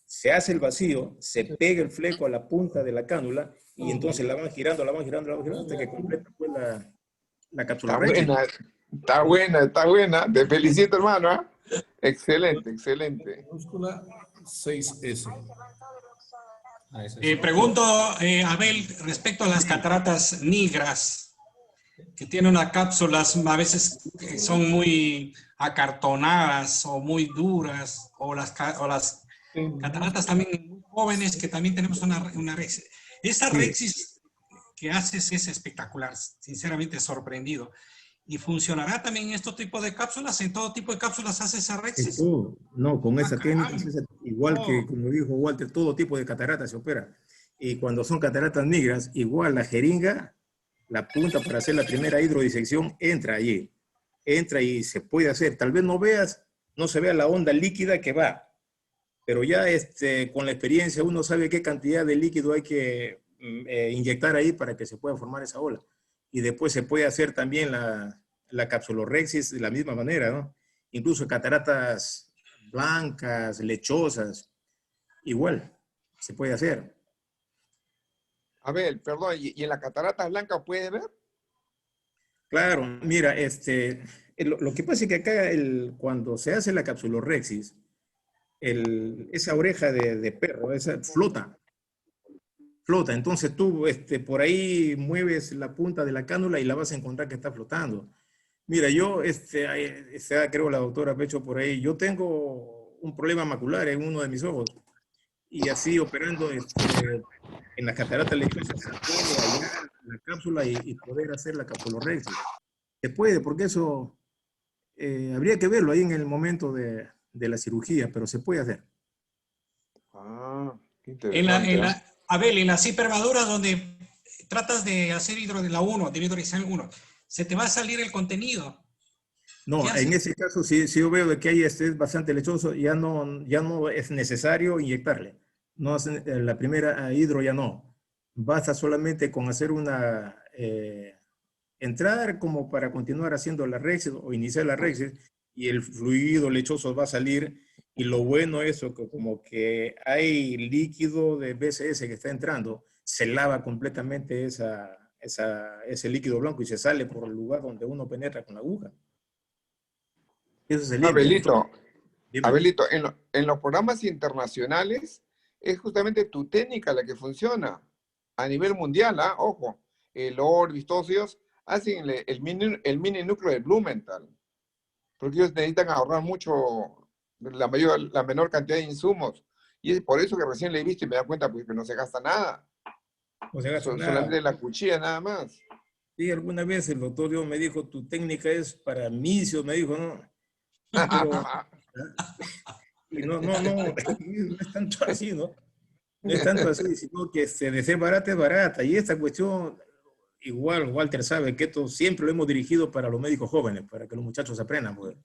Se hace el vacío, se pega el fleco a la punta de la cánula y entonces la van girando hasta que completa pues, la cápsula. Está buena. Te felicito, hermano. ¿Eh? Excelente. 6S. Pregunto, Abel, respecto a las cataratas negras, que tienen unas cápsulas a veces que son muy acartonadas o muy duras, o las cataratas también muy jóvenes que también tenemos una rexis. Esa rexis que haces es espectacular, sinceramente sorprendido. ¿Y funcionará también en estos tipos de cápsulas? ¿En todo tipo de cápsulas hace esa rexis? No, con esa técnica, igual que como dijo Walter, todo tipo de cataratas se opera. Y cuando son cataratas negras, igual la jeringa, la punta para hacer la primera hidrodisección, entra allí. Entra y se puede hacer. Tal vez no se vea la onda líquida que va, pero ya con la experiencia uno sabe qué cantidad de líquido hay que inyectar ahí para que se pueda formar esa ola. Y después se puede hacer también la capsulorhexis de la misma manera, ¿no? Incluso cataratas blancas, lechosas, igual se puede hacer. A ver, perdón, ¿y en las cataratas blancas puede ver? Claro, mira, lo que pasa es que acá cuando se hace la capsulorhexis, esa oreja de perro, esa flota. Entonces tú por ahí mueves la punta de la cánula y la vas a encontrar que está flotando. Mira, yo, creo la doctora Pecho por ahí, yo tengo un problema macular en uno de mis ojos y así operando en las cataratas lechosas se puede hallar la cápsula y poder hacer la capsulorhexis. Se puede, porque eso habría que verlo ahí en el momento de la cirugía, pero se puede hacer. Ah, qué En la, interesante. Abel, en las hipermaduras donde tratas de hacer hidro de la 1, de hidroxil 1, se te va a salir el contenido. No, ¿Qué en haces? ese caso sí yo veo de que ahí es bastante lechoso, ya no es necesario inyectarle. No hacen, la primera hidro ya no. Basta solamente con hacer una, entrar como para continuar haciendo la Rexis o iniciar la Rexis y el fluido lechoso va a salir y lo bueno es que como que hay líquido de BCS que está entrando, se lava completamente ese líquido blanco y se sale por el lugar donde uno penetra con la aguja. Eso se limpia. Entonces, Abelito, dime. Abelito, en los programas internacionales es justamente tu técnica la que funciona a nivel mundial, ¿ah? Ojo, el Orbis, todos ellos hacen el mini núcleo de Blumenthal, porque ellos necesitan ahorrar mucho, la menor cantidad de insumos. Y es por eso que recién le he visto y me da cuenta pues, que no se gasta nada, No se gasta nada. solamente la cuchilla nada más. Sí, alguna vez el doctor Dios me dijo, tu técnica es para misios, me dijo, ¿no? Pero y no es tanto así, ¿no? No es tanto así, sino que de ser barata es barata. Y esta cuestión, igual Walter sabe que esto siempre lo hemos dirigido para los médicos jóvenes, para que los muchachos aprendan. Pues. Nosotros,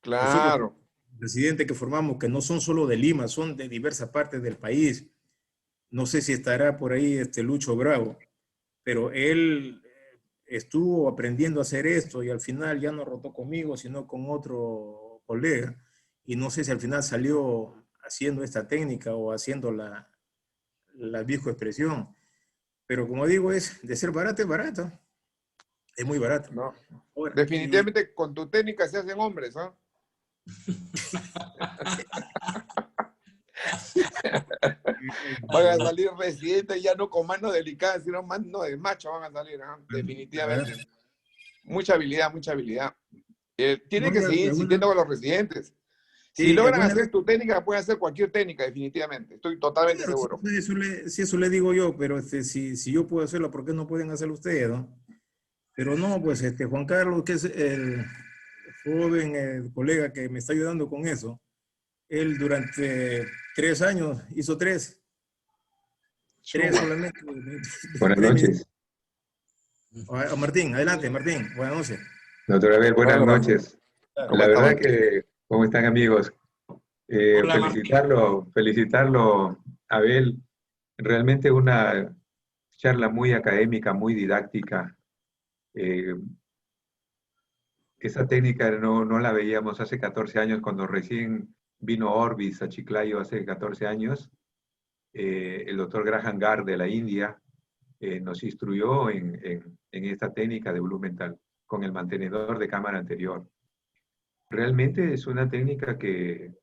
Claro. presidente que formamos, que no son solo de Lima, son de diversas partes del país. No sé si estará por ahí Lucho Bravo, pero él estuvo aprendiendo a hacer esto y al final ya no rotó conmigo, sino con otro colega. Y no sé si al final salió haciendo esta técnica o haciendo la expresión. Pero como digo, es de ser barato, es barato. Es muy barato. No. Ahora, Definitivamente con tu técnica se hacen hombres, ¿no? Van a salir residentes ya no con mano delicada, sino mano de macho van a salir, ¿no? Definitivamente. Mucha habilidad, mucha habilidad. Tiene no, que seguir insistiendo con los residentes. Si sí, logran alguna hacer vez, tu técnica, pueden hacer cualquier técnica, definitivamente. Estoy totalmente claro, seguro. sí, eso le digo yo, pero si yo puedo hacerlo, ¿por qué no pueden hacerlo ustedes, no? Pero no, pues Juan Carlos, que es el joven el colega que me está ayudando con eso, él durante 3 años hizo tres Chuma. solamente. Buenas noches, Martín, adelante, Martín, buenas noches. doctor Abel, buenas Claro, Martín. noches. ¿Cómo La está, verdad Martín? que, ¿cómo están amigos? Hola, Martín. Felicitarlo, Abel. Realmente una charla muy académica, muy didáctica. Eh, Esa técnica no la veíamos hace 14 años, cuando recién vino Orbis a Chiclayo hace 14 años. El doctor Graham Garr de la India nos instruyó en esta técnica de Blumenthal con el mantenedor de cámara anterior. Realmente es una técnica que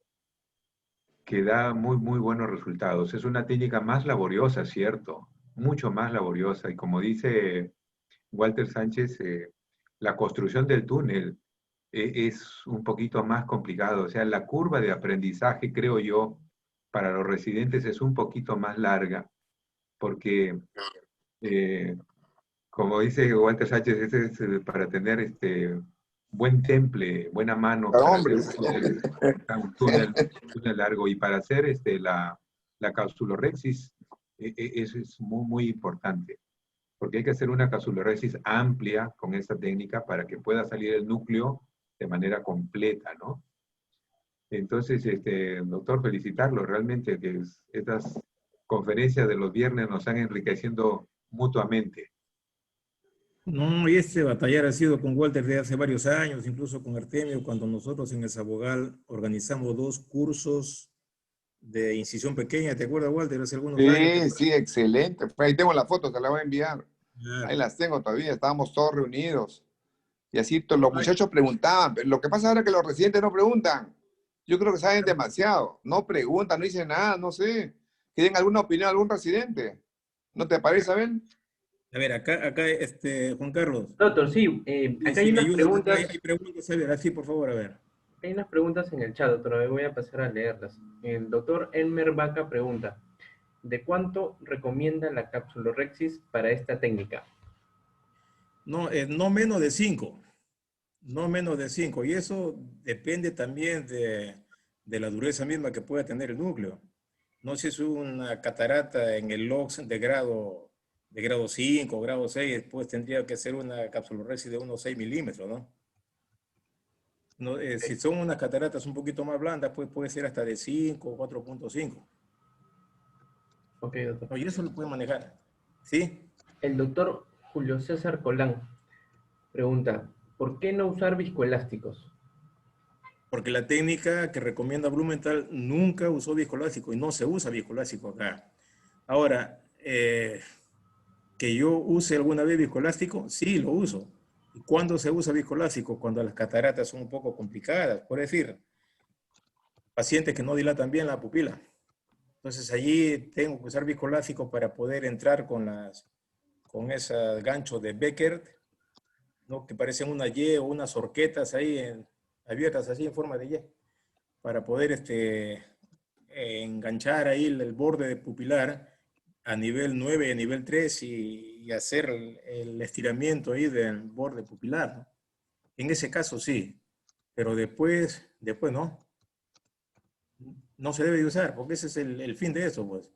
da muy buenos resultados. Es una técnica más laboriosa, cierto, mucho más laboriosa. Y como dice Walter Sánchez, la construcción del túnel es un poquito más complicado. O sea, la curva de aprendizaje, creo yo, para los residentes es un poquito más larga, porque, como dice Walter Sánchez, es para tener buen temple, buena mano, Para para hacer hombres. un túnel largo y para hacer la capsulorhexis, eso es muy importante, porque hay que hacer una capsulorhexis amplia con esta técnica para que pueda salir el núcleo de manera completa, ¿no? Entonces, doctor, felicitarlo realmente, que estas conferencias de los viernes nos están enriqueciendo mutuamente. No, y batallar ha sido con Walter de hace varios años, incluso con Artemio, cuando nosotros en el Sabogal organizamos 2 cursos de incisión pequeña. ¿Te acuerdas, Walter? Hace algunos años. Sí, sí, excelente. Ahí tengo las fotos, te las voy a enviar. Claro. Ahí las tengo todavía, estábamos todos reunidos. Y así los muchachos preguntaban, pero lo que pasa ahora es que los residentes no preguntan. Yo creo que saben demasiado. No preguntan, no dicen nada, no sé. ¿Tienen alguna opinión de algún residente? ¿No te parece, Abel? A ver, acá Juan Carlos. Doctor, sí, acá hay Si me unas ayuda, preguntas. hay preguntas, a ver, así por favor, a ver. Hay unas preguntas en el chat, doctor, me voy a pasar a leerlas. El doctor Elmer Vaca pregunta, ¿de cuánto recomienda la capsulorhexis para esta técnica? No, no menos de 5, no menos de 5. Y eso depende también de la dureza misma que pueda tener el núcleo. No sé si es una catarata en el LOX de grado 5, grado 6, pues tendría que ser una capsulorhexis de unos 6 milímetros, ¿no? No, si son unas cataratas un poquito más blandas, pues puede ser hasta de 5 o 4.5. Ok, doctor. No, y eso lo puede manejar. ¿Sí? El doctor Julio César Colán pregunta, ¿por qué no usar viscoelásticos? Porque la técnica que recomienda Blumenthal nunca usó viscoelástico y no se usa viscoelástico acá. Ahora, que yo use alguna vez viscoelástico, sí lo uso. ¿Y cuándo se usa viscoelástico? Cuando las cataratas son un poco complicadas. Por decir, pacientes que no dilatan bien la pupila. Entonces allí tengo que usar viscoelástico para poder entrar con ese gancho de Beckert, ¿no? Que parecen una Y o unas horquetas ahí abiertas así en forma de Y, para poder enganchar ahí el borde pupilar a nivel 9 y a nivel 3 y hacer el estiramiento ahí del borde pupilar, ¿no? En ese caso sí, pero después no. No se debe de usar, porque ese es el fin de eso, pues.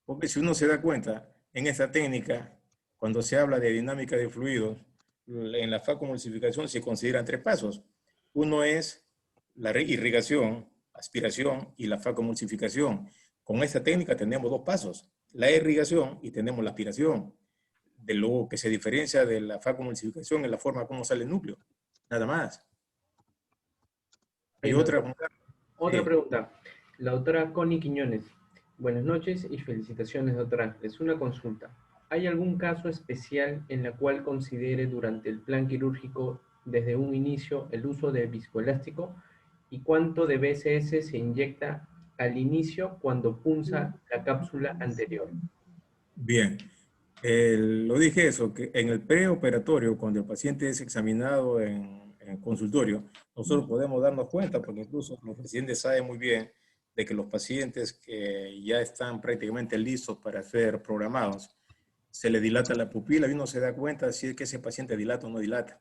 Porque si uno se da cuenta, en esta técnica, cuando se habla de dinámica de fluidos, en la facomulsificación se consideran 3 pasos. Uno es la irrigación, aspiración y la facomulsificación. Con esta técnica tenemos 2 pasos, la irrigación y tenemos la aspiración. De lo que se diferencia de la facomulsificación en la forma como sale el núcleo, nada más. Hay otra. Otra pregunta. La doctora Connie Quiñones. Buenas noches y felicitaciones, doctora. Es una consulta. ¿Hay algún caso especial en la cual considere durante el plan quirúrgico desde un inicio el uso de viscoelástico? ¿Y cuánto de BCS se inyecta al inicio cuando punza la cápsula anterior? Bien. Lo dije eso, que en el preoperatorio, cuando el paciente es examinado en consultorio, nosotros podemos darnos cuenta, porque incluso los pacientes saben muy bien de que los pacientes que ya están prácticamente listos para ser programados, se le dilata la pupila y uno se da cuenta si es que ese paciente dilata o no dilata.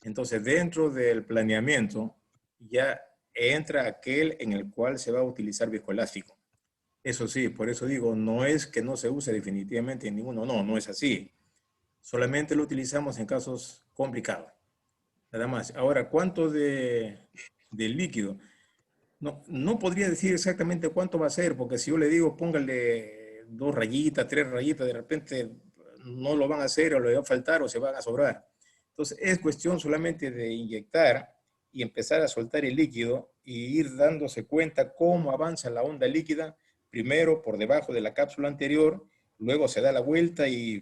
Entonces, dentro del planeamiento ya entra aquel en el cual se va a utilizar viscoelástico. Eso sí, por eso digo, no es que no se use definitivamente en ninguno, no es así. Solamente lo utilizamos en casos complicados. Nada más. Ahora, ¿cuánto de líquido? No podría decir exactamente cuánto va a ser, porque si yo le digo póngale 2 rayitas, 3 rayitas, de repente no lo van a hacer o le va a faltar o se van a sobrar. Entonces, es cuestión solamente de inyectar y empezar a soltar el líquido y ir dándose cuenta cómo avanza la onda líquida, primero por debajo de la cápsula anterior, luego se da la vuelta y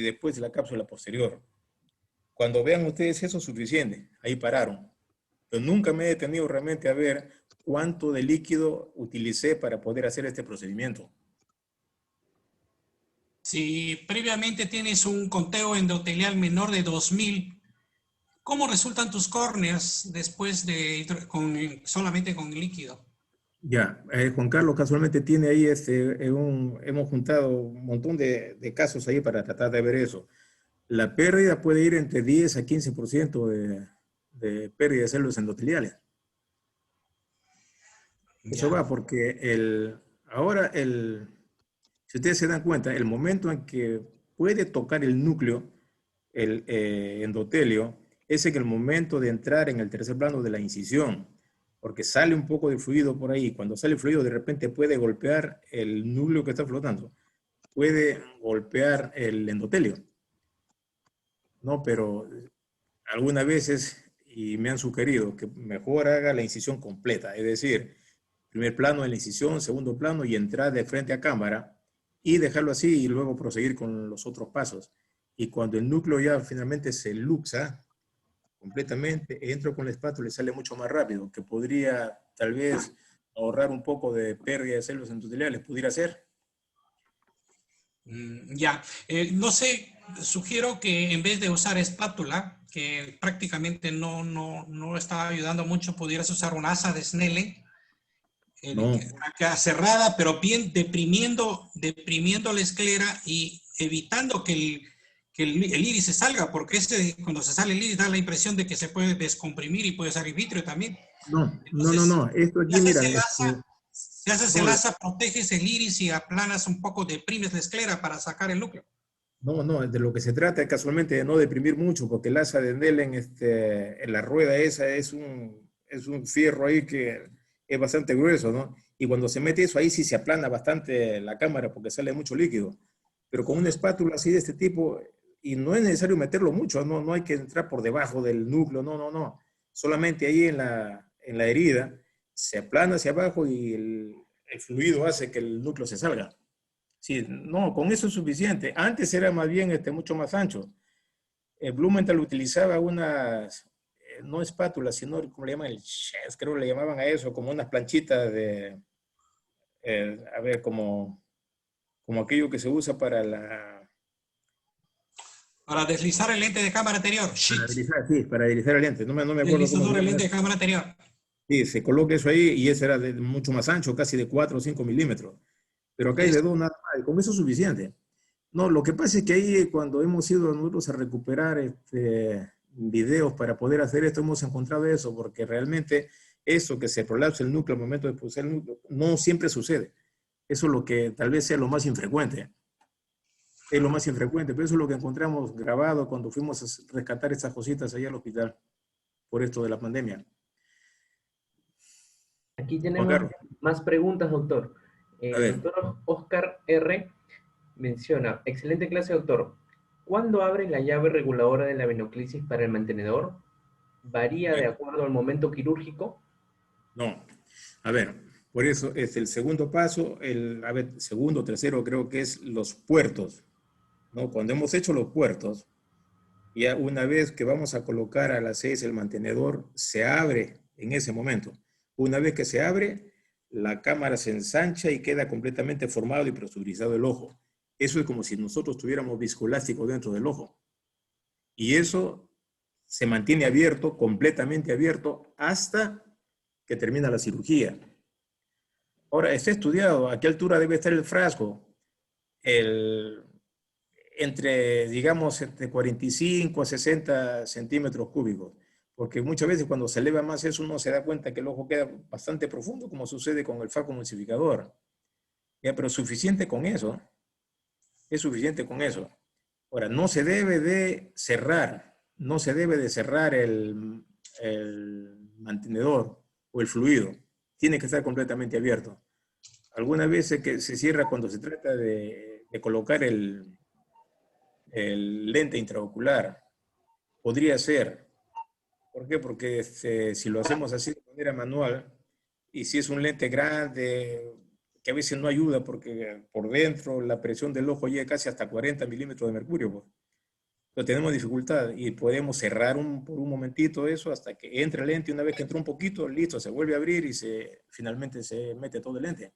después de la cápsula posterior. Cuando vean ustedes eso es suficiente, ahí pararon. Yo nunca me he detenido realmente a ver cuánto de líquido utilicé para poder hacer este procedimiento. Si previamente tienes un conteo endotelial menor de 2000, ¿cómo resultan tus córneas después de solamente con líquido? Ya, Juan Carlos casualmente tiene ahí, hemos juntado un montón de casos ahí para tratar de ver eso. La pérdida puede ir entre 10 a 15% de pérdida de células endoteliales. Eso va porque si ustedes se dan cuenta, el momento en que puede tocar el núcleo, el endotelio, es en el momento de entrar en el tercer plano de la incisión, porque sale un poco de fluido por ahí. Cuando sale fluido, de repente puede golpear el núcleo que está flotando, puede golpear el endotelio. No, pero algunas veces, y me han sugerido que mejor haga la incisión completa, es decir, primer plano de la incisión, segundo plano y entrar de frente a cámara y dejarlo así y luego proseguir con los otros pasos. Y cuando el núcleo ya finalmente se luxa completamente, entro con la espátula y sale mucho más rápido, que podría tal vez ahorrar un poco de pérdida de células endoteliales, pudiera ser. Ya, no sé, sugiero que en vez de usar espátula, que prácticamente no está ayudando mucho, pudieras usar un asa de Snellen, No, acá cerrada, pero bien deprimiendo la esclera y evitando que el iris se salga, porque cuando se sale el iris da la impresión de que se puede descomprimir y puede salir vitrio también. Entonces, no. Esto si aquí, haces mira, el asa, si haces no, el asa, proteges el iris y aplanas un poco, deprimes la esclera para sacar el núcleo. no, de lo que se trata es casualmente de no deprimir mucho, porque el asa de Nelen, en la rueda esa es un fierro ahí que es bastante grueso, ¿no? Y cuando se mete eso ahí sí se aplana bastante la cámara porque sale mucho líquido. Pero con una espátula así de este tipo, y no es necesario meterlo mucho, no hay que entrar por debajo del núcleo, no. Solamente ahí en la herida se aplana hacia abajo y el fluido hace que el núcleo se salga. Sí, no, con eso es suficiente. Antes era más bien mucho más ancho. Blumenthal utilizaba unas, no espátulas, sino, ¿cómo le llaman? El chess, creo que le llamaban a eso, como unas planchitas de, a ver, como aquello que se usa Para deslizar el lente de cámara anterior, para sheet, deslizar, sí, para deslizar el lente. No me acuerdo cómo se deslizador el llama lente eso. de cámara anterior. Sí, se coloca eso ahí y ese era de mucho más ancho, casi de 4 o 5 milímetros. Pero acá hay de Es, 2 nada más, y con eso es suficiente. No, lo que pasa es que ahí cuando hemos ido nosotros a recuperar videos para poder hacer esto, hemos encontrado eso, porque realmente eso que se prolapsa el núcleo al momento de pulsar el núcleo, no siempre sucede. Eso es lo que tal vez sea lo más infrecuente. Es lo más infrecuente, pero eso es lo que encontramos grabado cuando fuimos a rescatar estas cositas allá al hospital por esto de la pandemia. Aquí Juan tenemos Carlos, más preguntas, doctor. a El ver, doctor Oscar R. menciona, excelente clase, doctor. ¿Cuándo abre la llave reguladora de la venoclisis para el mantenedor? ¿Varía de bueno, acuerdo al momento quirúrgico? no. A ver, por eso es el segundo paso, a ver, segundo, tercero, creo que es los puertos, ¿no? Cuando hemos hecho los puertos, ya una vez que vamos a colocar a las 6 el mantenedor, se abre en ese momento. Una vez que se abre, la cámara se ensancha y queda completamente formado y presurizado el ojo. Eso es como si nosotros tuviéramos viscoelástico dentro del ojo. Y eso se mantiene abierto, completamente abierto, hasta que termina la cirugía. Ahora, está estudiado a qué altura debe estar el frasco. El, entre, digamos, entre 45 a 60 centímetros cúbicos, porque muchas veces cuando se eleva más eso uno se da cuenta que el ojo queda bastante profundo, como sucede con el fasco emulsificador. Ya, pero suficiente con eso, es suficiente con eso. Ahora, no se debe de cerrar, no se debe de cerrar el mantenedor o el fluido, tiene que estar completamente abierto. Algunas veces que se cierra cuando se trata de colocar el lente intraocular. Podría ser. ¿Por qué? Porque si lo hacemos así de manera manual, y si es un lente grande, que a veces no ayuda porque por dentro la presión del ojo llega casi hasta 40 milímetros de mercurio, pues. Entonces tenemos dificultad y podemos cerrar por un momentito eso hasta que entre el lente. Una vez que entró un poquito, listo, se vuelve a abrir y finalmente se mete todo el lente.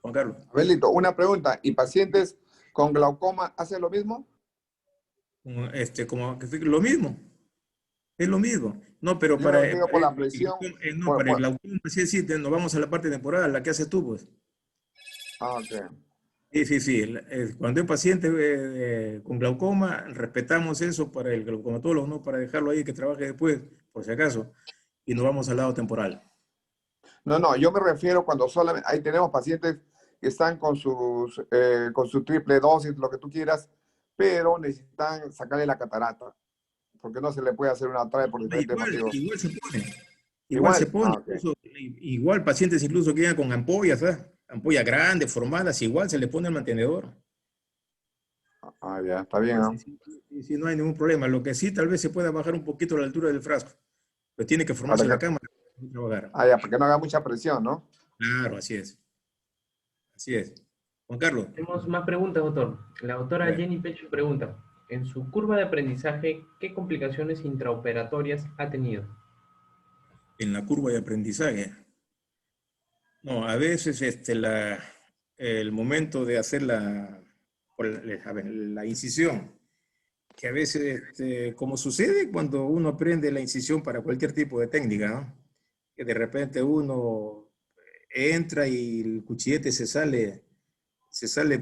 Juan Carlos. Abelito, una pregunta. ¿Y pacientes con glaucoma hacen lo mismo? Como lo mismo. Es lo mismo. No, pero Yo lo digo por la presión. no, para el glaucoma, sí, nos vamos a la parte temporal, la que haces tú, pues. Ok. Sí. Cuando hay paciente con glaucoma, respetamos eso para el glaucomatólogo, no para dejarlo ahí que trabaje después, por si acaso, y nos vamos al lado temporal. No, yo me refiero cuando solamente, ahí tenemos pacientes que están con su triple dosis, lo que tú quieras, pero necesitan sacarle la catarata, porque no se le puede hacer una trae por diferentes motivos. Igual se pone. Igual se Igual, pone. ok. Igual pacientes incluso que llegan con ampollas, ¿sabes? Ampollas grandes, formadas, igual se le pone el mantenedor. Ah, ya, está bien, ¿no? Sí, no hay ningún problema. Lo que sí, tal vez se pueda bajar un poquito la altura del frasco. Pues tiene que formarse la Para que, cámara para trabajar. ya, para que no haga mucha presión, ¿no? Claro, así es. Así es. Juan Carlos, Tenemos más preguntas, doctor. La a doctora ver, Jenny Pecho pregunta, en su curva de aprendizaje, ¿qué complicaciones intraoperatorias ha tenido? en la curva de aprendizaje. No, a veces el momento de hacer la incisión, que a veces, como sucede cuando uno aprende la incisión para cualquier tipo de técnica, ¿no? Que de repente uno entra y el cuchillete se sale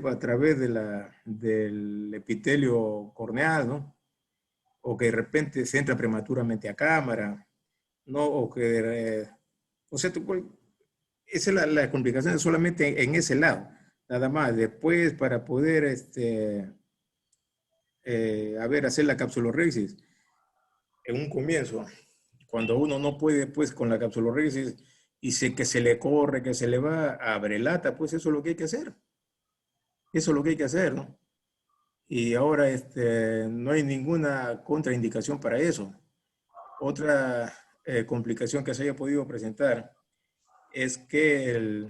a través del epitelio corneal, ¿no? O que de repente se entra prematuramente a cámara, ¿no? O que, o sea, esa es la complicación es solamente en ese lado, nada más. Después, para poder, hacer la capsulorhexis, en un comienzo, cuando uno no puede, pues, con la capsulorhexis, y que se le corre, que se le va a abrelata, pues eso es lo que hay que hacer. Eso es lo que hay que hacer, ¿no? Y ahora, no hay ninguna contraindicación para eso. Otra complicación que se haya podido presentar es que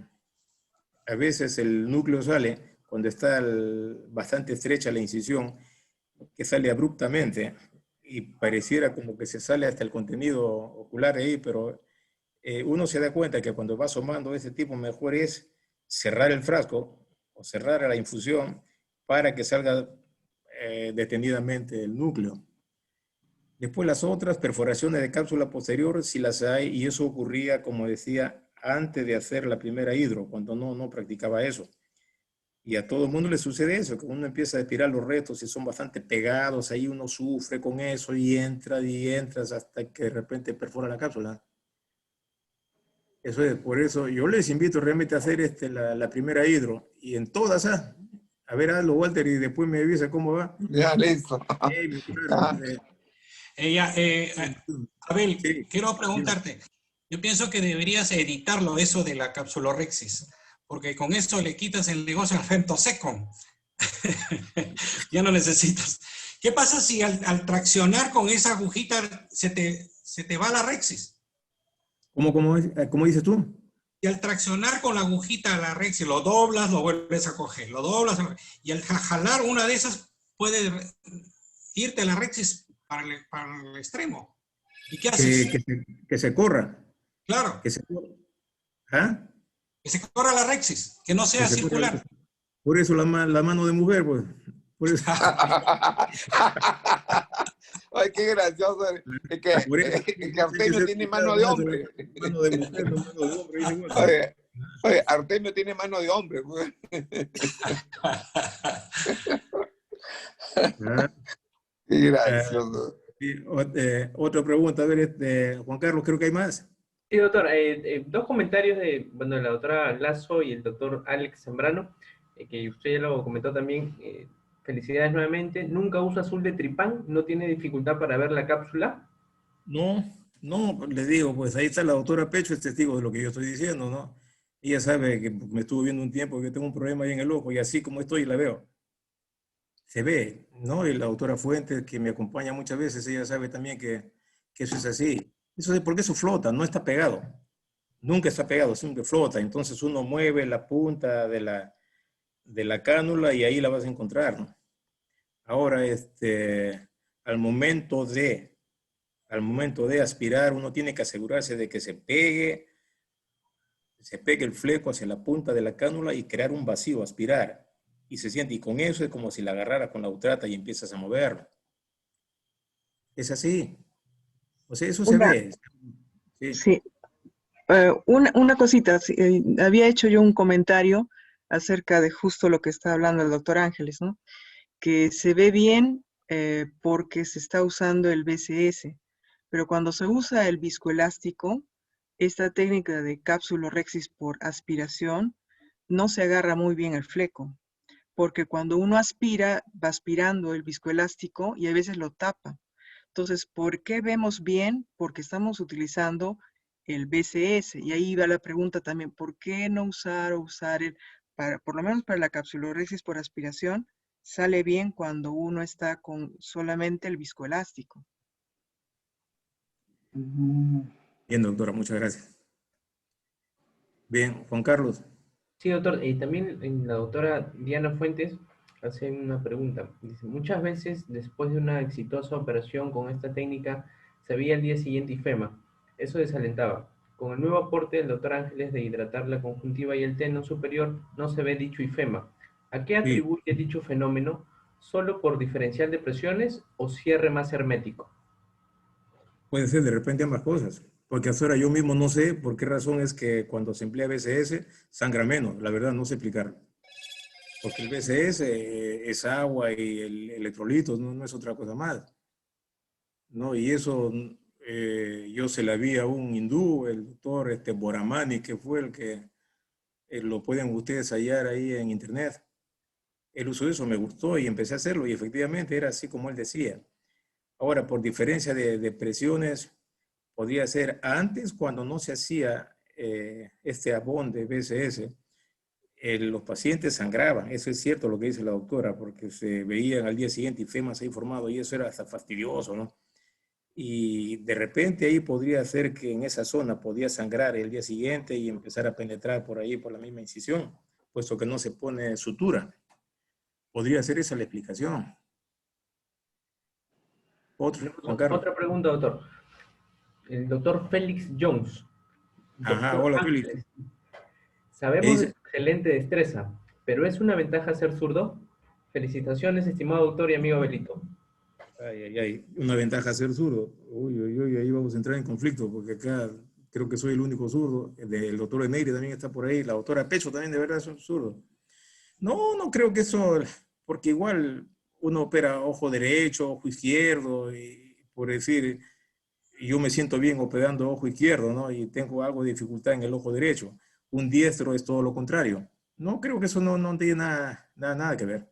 a veces el núcleo sale, cuando está bastante estrecha la incisión, que sale abruptamente y pareciera como que se sale hasta el contenido ocular ahí, pero uno se da cuenta que cuando va asomando de ese tipo, mejor es cerrar el frasco o cerrar la infusión para que salga detenidamente el núcleo. Después las otras perforaciones de cápsula posterior, si las hay, y eso ocurría, como decía, antes de hacer la primera hidro, cuando no practicaba eso. Y a todo el mundo le sucede eso, que uno empieza a estirar los retos y son bastante pegados, ahí uno sufre con eso y entras hasta que de repente perfora la cápsula. Eso es, por eso yo les invito realmente a hacer la primera hidro y en todas, a ver, hazlo, Walter, y después me avisa cómo va. Ya, listo. Abel, Sí, quiero preguntarte, yo pienso que deberías editarlo eso de la capsulorhexis, porque con eso le quitas el negocio al femtosecond. Ya no necesitas. ¿Qué pasa si al traccionar con esa agujita se te va la rexis? ¿Cómo dices tú? Y al traccionar con la agujita la rexis, lo doblas, lo vuelves a coger, lo doblas, y al jalar una de esas puede irte la rexis para el extremo. ¿Y qué haces? Que se corra. Claro, Que se corra. ¿Ah? que se corra la rexis, que no Que sea se corra. circular. Por eso la mano de mujer, pues. Por eso. Ay, qué gracioso. Es que, Por eso es que hay que Artemio ser tiene cuidado mano de más de hombre. la mano de mujer, no mano de hombre. Dice igual. Oye, Artemio tiene mano de hombre. Pues. Ah, Qué ah, gracioso. sí, otra pregunta, a ver, Juan Carlos, creo que hay más. Sí, doctor, dos comentarios de, bueno, la doctora Lazo y el doctor Alex Zambrano, que usted ya lo comentó también. Felicidades nuevamente. ¿Nunca usa azul de tripán? ¿No tiene dificultad para ver la cápsula? No, no, le digo, pues ahí está la doctora Pecho, es testigo de lo que yo estoy diciendo, ¿no? Ella sabe que me estuvo viendo un tiempo que tengo un problema ahí en el ojo y así como estoy la veo. Se ve, ¿no? Y la doctora Fuentes, que me acompaña muchas veces, ella sabe también que eso es así. Eso es porque eso flota, no está pegado. Nunca está pegado, siempre flota. Entonces uno mueve la punta de la cánula y ahí la vas a encontrar, ¿no? Ahora, al momento de, al momento de aspirar, uno tiene que asegurarse de que se pegue el fleco hacia la punta de la cánula y crear un vacío, aspirar. Y se siente, y con eso es como si la agarrara con la utrata y empiezas a moverlo. Es así. O sea, eso se Una, ve. Sí. sí, una cosita, sí, había hecho yo un comentario acerca de justo lo que está hablando el doctor Ángeles, ¿no? Que se ve bien porque se está usando el BCS, pero cuando se usa el viscoelástico, esta técnica de capsulorhexis por aspiración no se agarra muy bien el fleco, porque cuando uno aspira, va aspirando el viscoelástico y a veces lo tapa. Entonces, ¿por qué vemos bien? Porque estamos utilizando el BCS. Y ahí va la pregunta también, ¿por qué no usar o usar por lo menos para la capsulorhexis por aspiración, sale bien cuando uno está con solamente el viscoelástico? Bien, doctora, muchas gracias. Bien, Juan Carlos. Sí, doctor. También la doctora Diana Fuentes hace una pregunta. Dice, muchas veces después de una exitosa operación con esta técnica, se veía al día siguiente ifema. Eso desalentaba. Con el nuevo aporte del doctor Ángeles de hidratar la conjuntiva y el tendón superior, no se ve dicho ifema. ¿A qué atribuye dicho fenómeno? ¿Solo por diferencial de presiones o cierre más hermético? Puede ser de repente ambas cosas, porque hasta ahora yo mismo no sé por qué razón es que cuando se emplea BCS sangra menos, la verdad no sé explicar. Porque el BCS es agua y el electrolitos, no es otra cosa más. ¿No? Y eso yo se la vi a un hindú, el doctor Boramani, que fue el que lo pueden ustedes hallar ahí en internet. Él usó eso, me gustó y empecé a hacerlo y efectivamente era así como él decía. Ahora, por diferencia de presiones, podría ser antes cuando no se hacía este abón de BCS, los pacientes sangraban, eso es cierto lo que dice la doctora, porque se veían al día siguiente ifemas ahí formados y eso era hasta fastidioso, ¿no? Y de repente ahí podría ser que en esa zona podía sangrar el día siguiente y empezar a penetrar por ahí por la misma incisión, puesto que no se pone sutura. Podría ser esa la explicación. Otra pregunta, doctor. El doctor Félix Jones. Ajá, hola Félix. Sabemos de su excelente destreza, pero ¿es una ventaja ser zurdo? Felicitaciones, estimado doctor y amigo Belito. Ay, una ventaja ser zurdo. Uy, ahí vamos a entrar en conflicto, porque acá creo que soy el único zurdo. El doctor Eneire también está por ahí, la doctora Pecho también de verdad es un zurdo. No creo que eso, porque igual uno opera ojo derecho, ojo izquierdo, y por decir, yo me siento bien operando ojo izquierdo, ¿no? Y tengo algo de dificultad en el ojo derecho. Un diestro es todo lo contrario. No creo que eso no tiene nada que ver.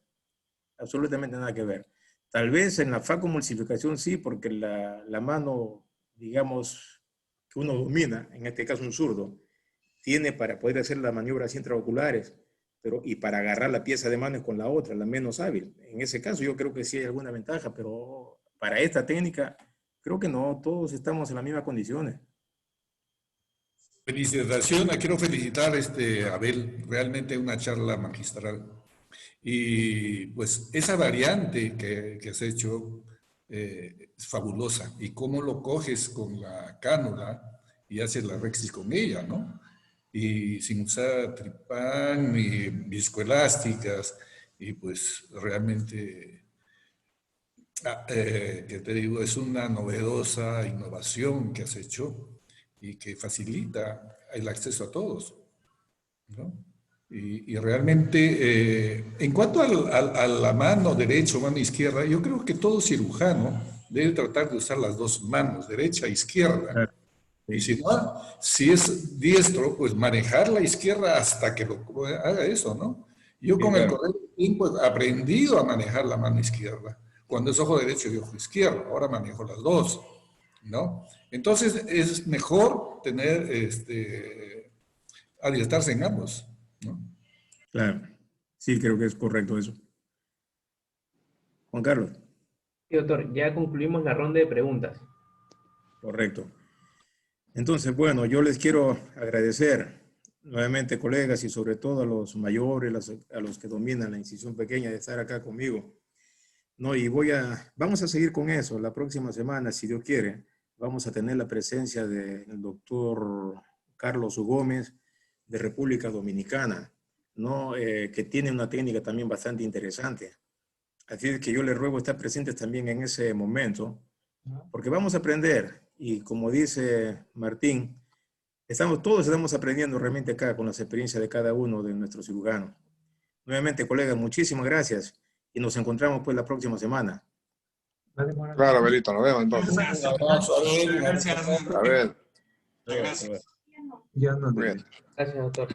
Absolutamente nada que ver. Tal vez en la facomulsificación sí, porque la mano, digamos, que uno domina, en este caso un zurdo, tiene para poder hacer las maniobras intraoculares, y para agarrar la pieza de mano es con la otra, la menos hábil. En ese caso yo creo que sí hay alguna ventaja, pero para esta técnica creo que no, todos estamos en las mismas condiciones. Felicitaciones, quiero felicitar a Abel, realmente una charla magistral. Y pues esa variante que has hecho es fabulosa. Y cómo lo coges con la cánula y haces la rexis con ella, ¿no? Y sin usar tripán ni viscoelásticas. Y pues realmente, que te digo, es una novedosa innovación que has hecho y que facilita el acceso a todos, ¿no? Y realmente, en cuanto a la mano derecha o mano izquierda, yo creo que todo cirujano debe tratar de usar las dos manos, derecha e izquierda. Y si no, si es diestro, pues manejar la izquierda hasta que lo haga eso, ¿no? Yo con el correr del tiempo he aprendido a manejar la mano izquierda. Cuando es ojo derecho y ojo izquierdo, ahora manejo las dos, ¿no? Entonces es mejor tener, adiestrarse en ambos, ¿no? Claro, sí, creo que es correcto eso. Juan Carlos. Sí, doctor, ya concluimos la ronda de preguntas. Correcto. Entonces, bueno, yo les quiero agradecer nuevamente, colegas, y sobre todo a los mayores, a los que dominan la incisión pequeña, de estar acá conmigo. No, y vamos a seguir con eso. La próxima semana, si Dios quiere, vamos a tener la presencia del doctor Carlos Gómez de República Dominicana, ¿no? Que tiene una técnica también bastante interesante. Así es que yo les ruego estar presentes también en ese momento, porque vamos a aprender, y como dice Martín, todos estamos aprendiendo realmente acá con las experiencias de cada uno de nuestros cirujanos. Nuevamente, colegas, muchísimas gracias, y nos encontramos pues la próxima semana. Claro, Belito, nos vemos entonces. Gracias. A ver. Gracias. Ya no. Gracias, doctor.